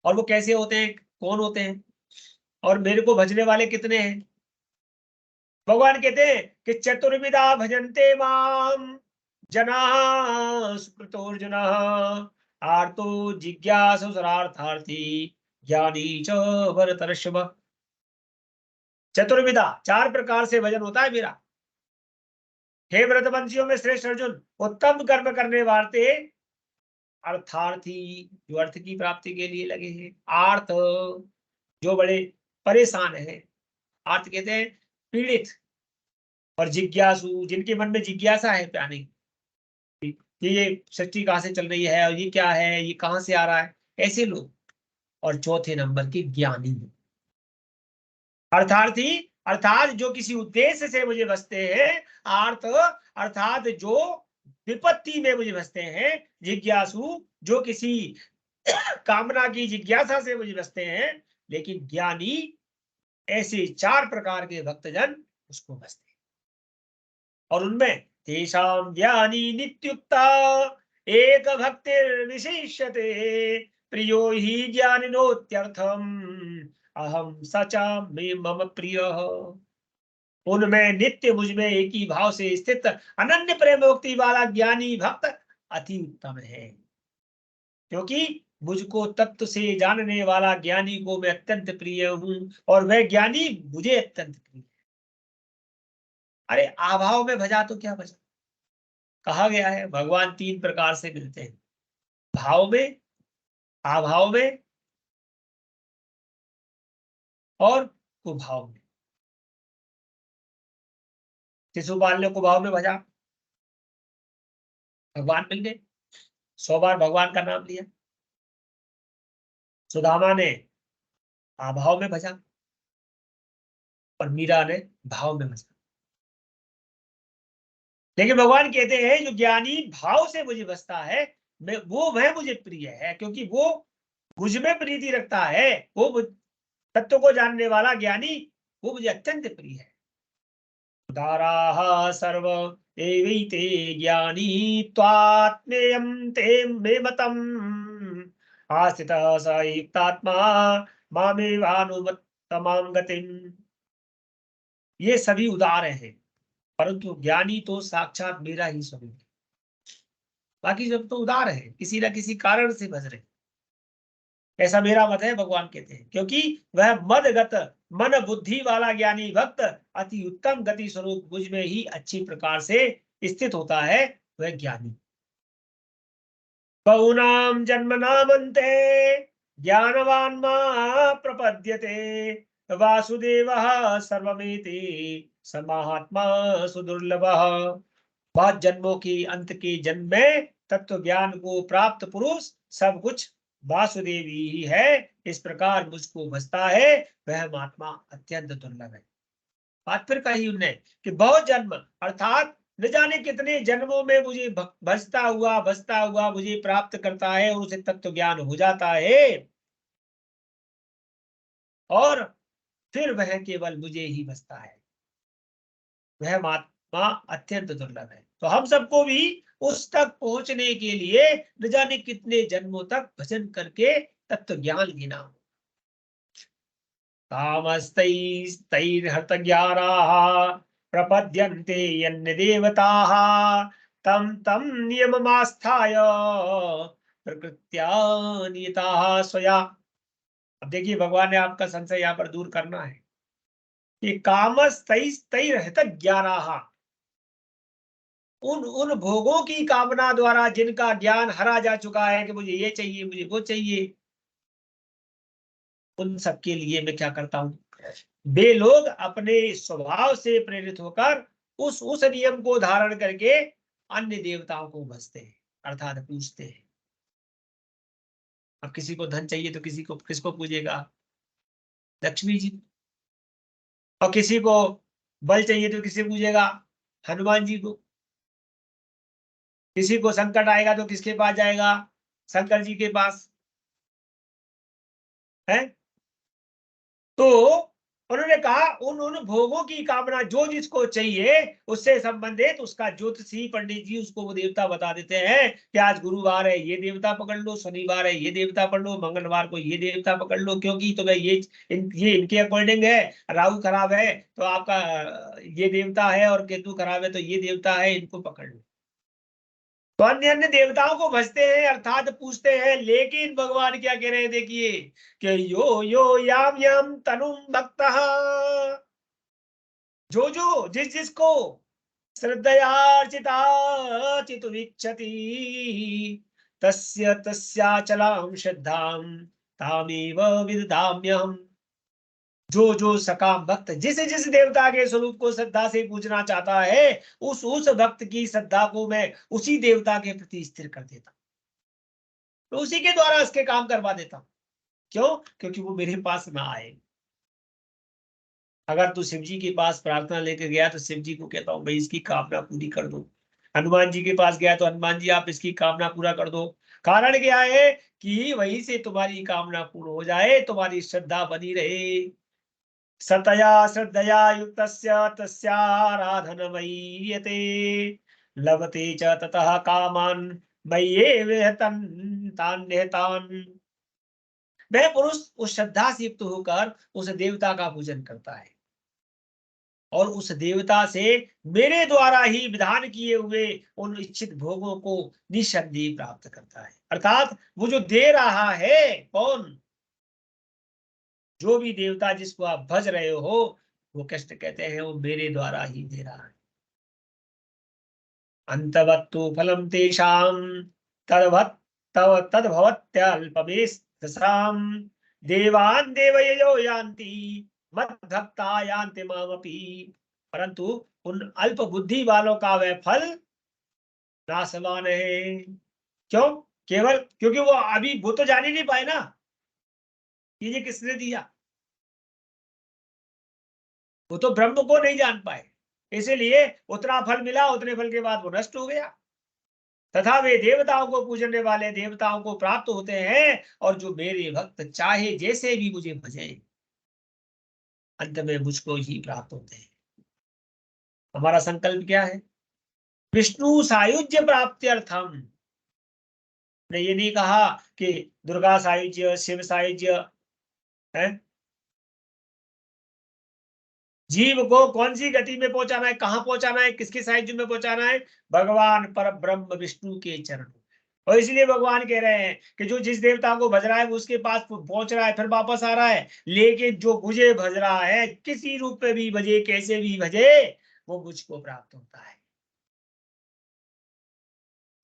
और वो कैसे होते हैं, कौन होते हैं, और मेरे को भजने वाले कितने हैं? भगवान कहते हैं कि चतुर्विधा भजन्ते माम जना सुकृतोर्जुन आर्तो जिज्ञासु सरार्थार्थी ज्ञानी च भरतर्षभ। चतुर्विधा, चार प्रकार से भजन होता है मेरा। हे व्रतवंशियों में श्रेष्ठ अर्जुन, उत्तम कर्म करने वाले अर्थार्थी, जो अर्थ की प्राप्ति के लिए लगे हैं, आर्त, जो बड़े परेशान है, आर्त कहते हैं पीड़ित, और जिज्ञासु, जिनके मन में जिज्ञासा है पाने की कि ये सृष्टि कहां से चल रही है और ये क्या है, ये कहां से आ रहा है, ऐसे लोग। और चौथे नंबर के ज्ञानी अर्थार्थी, अर्थात जो किसी उद्देश्य से मुझे बसते हैं। आर्त अर्थात जो विपत्ति में मुझे बसते हैं। जिज्ञासु, जो किसी कामना की जिज्ञासा से मुझे बसते हैं। लेकिन ज्ञानी, ऐसे चार प्रकार के भक्तजन उसको बसते हैं। और उनमें तेषां ज्ञानी नित्युक्ता एक भक्तिर विशिष्यते प्रियो ही ज्ञानिनोत्यर्थम अहम सचा मे मम प्रिय। उनमें नित्य मुझ में एक ही भाव से स्थित अनन्य प्रेम मुक्ति वाला ज्ञानी भक्त अति उत्तम है, क्योंकि मुझको तत्व से जानने वाला ज्ञानी को मैं अत्यंत प्रिय हूं, और वह ज्ञानी मुझे अत्यंत प्रिय है। अरे अभाव में भजा तो क्या भजा, कहा गया है भगवान तीन प्रकार से मिलते हैं, भाव में, अभाव में और कुभाव में। शिशुपाल ने कुभाव में भजा, भगवान मिल गए, 100 बार भगवान का नाम लिया। सुदामा ने अभाव में भजा, और मीरा ने भाव में भजा। लेकिन भगवान कहते हैं जो ज्ञानी भाव से मुझे बसता है, मैं वो, वह मुझे प्रिय है, क्योंकि वो मुझ में प्रीति रखता है। वो तत्व को जानने वाला ज्ञानी, वो मुझे अत्यंत प्रिय है। उदाराः सर्व एवैते ज्ञानी त्वात्मेयं ते मे मतम् आस्थितः स युक्तात्मा मामेवानुत्तमां गतिम्। ये सभी उदार हैं, परंतु ज्ञानी तो साक्षात मेरा ही स्वरूप है। बाकी सब तो उदार है, किसी न किसी कारण से बज रहे, ऐसा मेरा मत है, भगवान कहते हैं। क्योंकि वह मदगत, मन बुद्धि वाला ज्ञानी भक्त अति उत्तम गति स्वरूप मुझ में ही अच्छी प्रकार से स्थित होता है, वह ज्ञानी। बहुनाम जन्मनामन्ते ज्ञानवान मां प्रपद्यते वासुदेवः सर्वमेति स महात्मा सुदुर्लभः। बहुत जन्मों की अंत के जन्म में तत्व ज्ञान को प्राप्त पुरुष सब कुछ वासुदेवी ही है, इस प्रकार मुझको भजता है, वह महात्मा अत्यंत दुर्लभ है। बात फिर कही उनने कि बहुत जन्म अर्थात न जाने कितने जन्मों में मुझे भजता हुआ मुझे प्राप्त करता है और उसे तत्व ज्ञान हो जाता है, और फिर वह केवल मुझे ही भजता है, वह महात्मा अत्यंत दुर्लभ है। तो हम सबको भी उस तक पहुंचने के लिए न जाने कितने जन्मों तक भजन करके तत्व ज्ञान गिना। कामस्तैस्तैर्हतज्ञानाः प्रपद्यन्ते यन्य देवताः तं तं नियममास्थाय प्रकृत्या नियताः स्वया। अब देखिए भगवान ने आपका संशय यहाँ पर दूर करना है कि कामस्तैस्तैर्हतज्ञानाः, उन उन भोगों की कामना द्वारा जिनका ज्ञान हरा जा चुका है कि मुझे ये चाहिए मुझे वो चाहिए, उन सबके लिए मैं क्या करता हूं, वे लोग अपने स्वभाव से प्रेरित होकर उस नियम को धारण करके अन्य देवताओं को भजते हैं अर्थात पूजते हैं। अब किसी को धन चाहिए तो किसको पूजेगा, लक्ष्मी जी। और किसी को बल चाहिए तो किसे पूजेगा, हनुमान जी को। किसी को संकट आएगा तो किसके पास जाएगा, शंकर जी के पास है। तो उन्होंने कहा उन उन भोगों की कामना जो जिसको चाहिए उससे संबंधित उसका ज्योतिषी पंडित जी उसको वो देवता बता देते हैं कि आज गुरुवार है ये देवता पकड़ लो, शनिवार है ये देवता पकड़ लो, मंगलवार को ये देवता पकड़ लो, क्योंकि तुम्हें ये इनके अकॉर्डिंग है। राहु खराब है तो आपका ये देवता है, और केतु खराब है तो ये देवता है, इनको पकड़ लो। तो अन्य अन्य देवताओं को भजते हैं अर्थात पूजते हैं, लेकिन भगवान क्या कह रहे हैं देखिए कि यो यो याम याम तनुम भक्तः, जो जिस जिसको श्रद्धयार्चिता चितुमिच्छति तस्य तस्याचलां श्रद्धां तामेव विदधाम्यहम्। जो सकाम भक्त जिस जिस देवता के स्वरूप को श्रद्धा से पूजना चाहता है उस भक्त की श्रद्धा को मैं उसी देवता के प्रति स्थिर कर देता हूं, तो उसी के द्वारा उसके काम करवा देता हूं। क्यों? क्योंकि वो मेरे पास ना आए। अगर तू शिव जी के पास प्रार्थना लेकर गया तो शिव जी को कहता हूँ भाई इसकी कामना पूरी कर दो। हनुमान जी के पास गया तो हनुमान जी आप इसकी कामना पूरा कर दो। कारण क्या है कि वहीं से तुम्हारी कामना पूर्ण हो जाए, तुम्हारी श्रद्धा बनी रहे। सतया श्रद्धया युक्तस्य तस्याराधनमयीयते लभते च ततः कामान् मय्येव तान् निहतान्। वह पुरुष उस श्रद्धा से युक्त होकर उस देवता का पूजन करता है और उस देवता से मेरे द्वारा ही विधान किए हुए उन इच्छित भोगों को निसंदेह प्राप्त करता है। अर्थात वो जो दे रहा है कौन, जो भी देवता जिसको आप भज रहे हो, वो कृष्ण कहते हैं वो मेरे द्वारा ही दे रहा है। अंतवत्तु फलम तेषाम तद्वत् तव तद्भवत्यल्पमेधसाम् देवान् देवयजो यान्ति मद्भक्ता यान्ति मामपि। परंतु उन अल्प बुद्धि वालों का वह फल नाशवान है। क्यों? केवल क्योंकि वो अभी वो तो जान ही नहीं पाए ना कि ये किसने दिया, वो तो ब्रह्म को नहीं जान पाए, इसीलिए उतना फल मिला, उतने फल के बाद वो नष्ट हो गया। तथा वे देवताओं को पूजने वाले देवताओं को प्राप्त होते हैं, और जो मेरे भक्त चाहे जैसे भी मुझे भजे अंत में मुझको ही प्राप्त होते हैं। हमारा संकल्प क्या है? विष्णु सायुज्य प्राप्त्यर्थम। ने ये नहीं कहा कि दुर्गा सायुज्य शिव सायुज्य है, जीव को कौन सी गति में पहुंचाना है, कहां पहुंचाना है, किसके साहित्य में पहुंचाना है, भगवान पर ब्रह्म विष्णु के चरण। और इसलिए भगवान कह रहे हैं कि जो जिस देवता को भज रहा है वो उसके पास पहुंच रहा है फिर वापस आ रहा है, लेकिन जो मुझे भज रहा है किसी रूप में भी भजे कैसे भी भजे वो मुझको प्राप्त होता है।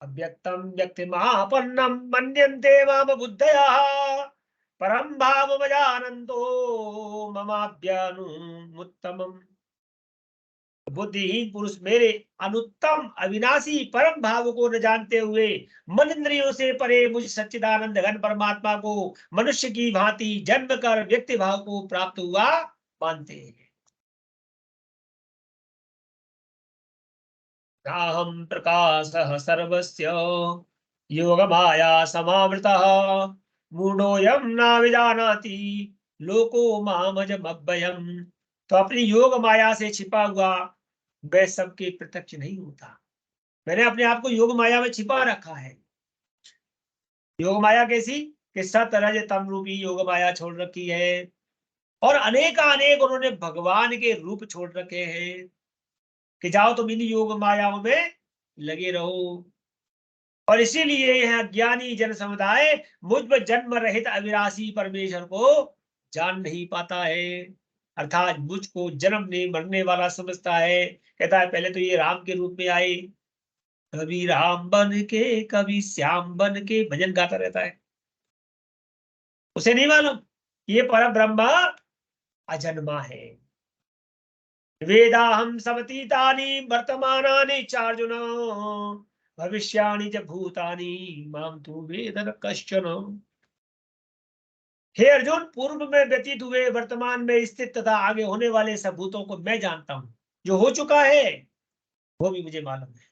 अव्यक्तम व्यक्तिमापन्नम मन्यन्ते माम बुद्धयः परम भावमजानन्तो ममाप्यानुमुत्तमम्। बुद्धिहीन पुरुष मेरे अनुत्तम अविनाशी परम भाव को न जानते हुए मन इंद्रियों से परे मुझ सच्चिदानंद घन परमात्मा को मनुष्य की भांति जन्म कर व्यक्ति भाव को प्राप्त हुआ मानते हैं। नाहं प्रकाशः सर्वस्य योगमाया समावृतः मूढ़ोऽयं न विजानाति लोको मामजमव्ययम्। तो अपनी योग माया से छिपा हुआ वह सबके प्रत्यक्ष नहीं होता। मैंने अपने आप को योग माया में छिपा रखा है। योग माया कैसी कि सतरज तम रूपी योग माया छोड़ रखी है और अनेक उन्होंने भगवान के रूप छोड़ रखे हैं कि जाओ तुम इन योग मायाओं में लगे रहो। और इसीलिए यह ज्ञानी जन समुदाय मुझ में जन्म रहित अविनाशी परमेश्वर को जान नहीं पाता है, अर्थात मुझको जन्म नहीं मरने वाला समझता है। कहता है पहले तो ये राम के रूप में आए, कभी राम बन के कभी श्याम बन के भजन गाता रहता है। उसे नहीं मालूम ये पर ब्रह्म अजन्मा है। वेदाहम समतीतानि वर्तमानानि चार्जुन भविष्याणि च भूतानि माम तु वेद न कश्चन। हे अर्जुन, पूर्व में व्यतीत हुए, वर्तमान में स्थित तथा आगे होने वाले सब भूतों को मैं जानता हूं। जो हो चुका है वो भी मुझे मालूम है,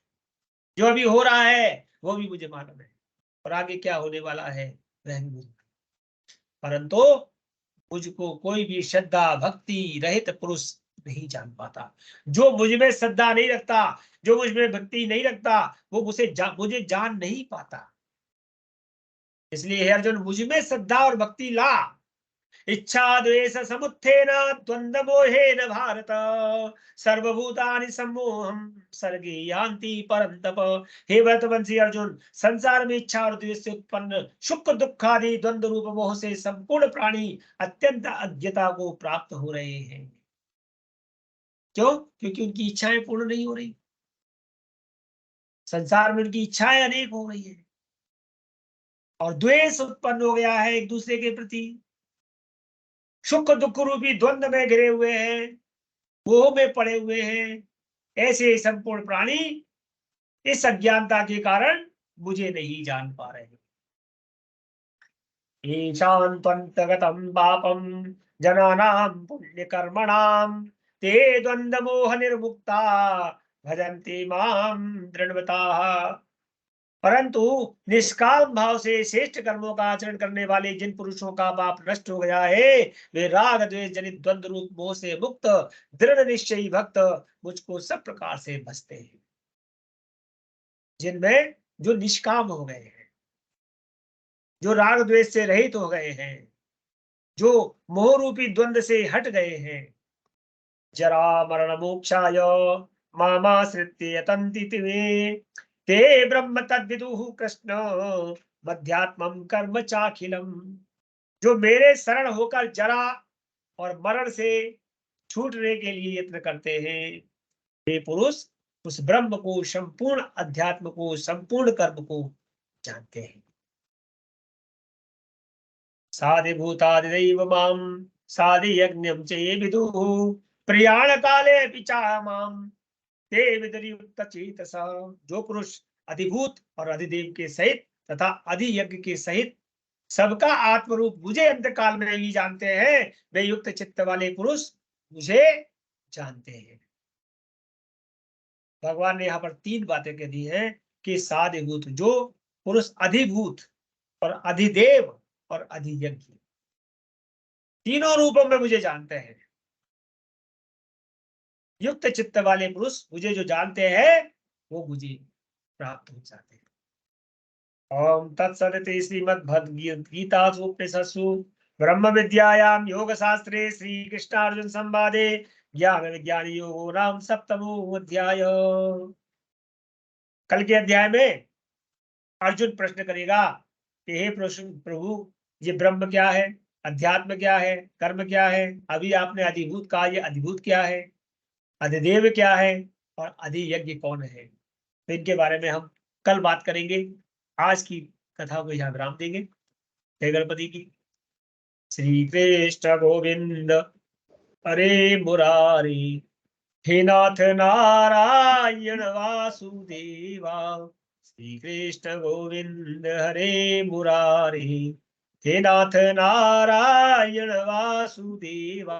जो अभी हो रहा है वो भी मुझे मालूम है, और आगे क्या होने वाला है वह भी मुझे। परंतु मुझको कोई भी श्रद्धा भक्ति रहित पुरुष नहीं जान पाता। जो मुझ में श्रद्धा नहीं रखता, जो मुझ में भक्ति नहीं रखता, वो मुझे जान नहीं पाता। इसलिए हे अर्जुन, मुझ में श्रद्धा और भक्ति ला। इच्छा द्वेष समुत्थेन द्वंद्व मोहेन भारत सर्वभूतानि सम्मोहम सर्गे यान्ति परन्तप। हे भरतवंशी अर्जुन, संसार में इच्छा और द्वेष से उत्पन्न सुख दुख आदि द्वंद्व रूप मोह से संपूर्ण प्राणी अत्यंत अज्ञता को प्राप्त हो रहे हैं। क्यों? क्योंकि उनकी इच्छाएं पूर्ण नहीं हो रही। संसार में उनकी इच्छाएं अनेक हो रही है और द्वेष उत्पन्न हो गया है एक दूसरे के प्रति। सुख दुख रूपी द्वंद्व में घिरे हुए हैं, मोह में पड़े हुए हैं। ऐसे संपूर्ण प्राणी इस अज्ञानता के कारण मुझे नहीं जान पा रहे। ईशान्त्वन्तगतं पापं जनानां पुण्यकर्मणां ते द्वन्द्वमोह निर्मुक्ता भजन्ति मां दृढ़व्रताः। परंतु निष्काम भाव से श्रेष्ठ कर्मों का आचरण करने वाले जिन पुरुषों का पाप नष्ट हो गया है, वे राग द्वेष जनित द्वंद्व रूप मोह से मुक्त दृढ़ निश्चयी भक्त मुझको सब प्रकार से भजते हैं। जिनमें जो निष्काम हो गए हैं, जो राग द्वेष से रहित हो गए हैं, जो मोह रूपी द्वंद्व से हट गए हैं, जरा मरण मोक्षाय मामाश्रित्य यतन्ति ते ब्रह्म तद्विदुः कृष्ण मध्यात्मम कर्म चाखिलम। जो मेरे शरण होकर जरा और मरण से छूटने के लिए यत्न करते हैं, वे पुरुष उस ब्रह्म को, संपूर्ण अध्यात्म को, संपूर्ण कर्म को जानते हैं। साधिभूतादिदैव माम साधि यज्ञम च ये विदुः प्रयाण काले पिचा माम ते विदुर्युक्त चेतसा। जो पुरुष अधिभूत और अधिदेव के सहित तथा अधियज्ञ के सहित सबका आत्मरूप मुझे अंत काल में ही जानते हैं, वे युक्त चित्त वाले पुरुष मुझे जानते हैं। भगवान ने यहाँ पर तीन बातें कह दी हैं कि साधिभूत, जो पुरुष अधिभूत और अधिदेव और अधियज्ञ तीनों रूपों में मुझे जानते हैं। युक्त चित्त वाले पुरुष मुझे जो जानते हैं वो मुझे प्राप्त हो जाते हैं। ओम तत्सदिति श्रीमद्भगवद्गीतासु उपनिषत्सु ब्रह्म विद्यायां योग शास्त्रे श्री कृष्णार्जुन संवादे ज्ञान विज्ञान योगो नाम सप्तमो अध्याय। कल के अध्याय में अर्जुन प्रश्न करेगा कि हे प्रभु, ये ब्रह्म क्या है, अध्यात्म क्या है, कर्म क्या है। अभी आपने अधिभूत कहा, ये अधिभूत क्या है, अधिदेव क्या है और अधियज्ञ कौन है। तो इनके बारे में हम कल बात करेंगे। आज की कथा को यहाँ विराम देंगे। जय गणपति की। श्री कृष्ण गोविंद हरे मुरारी। हे नाथ नारायण वासुदेवा, श्री कृष्ण गोविंद हरे मुरारी। हे नाथ नारायण वासुदेवा,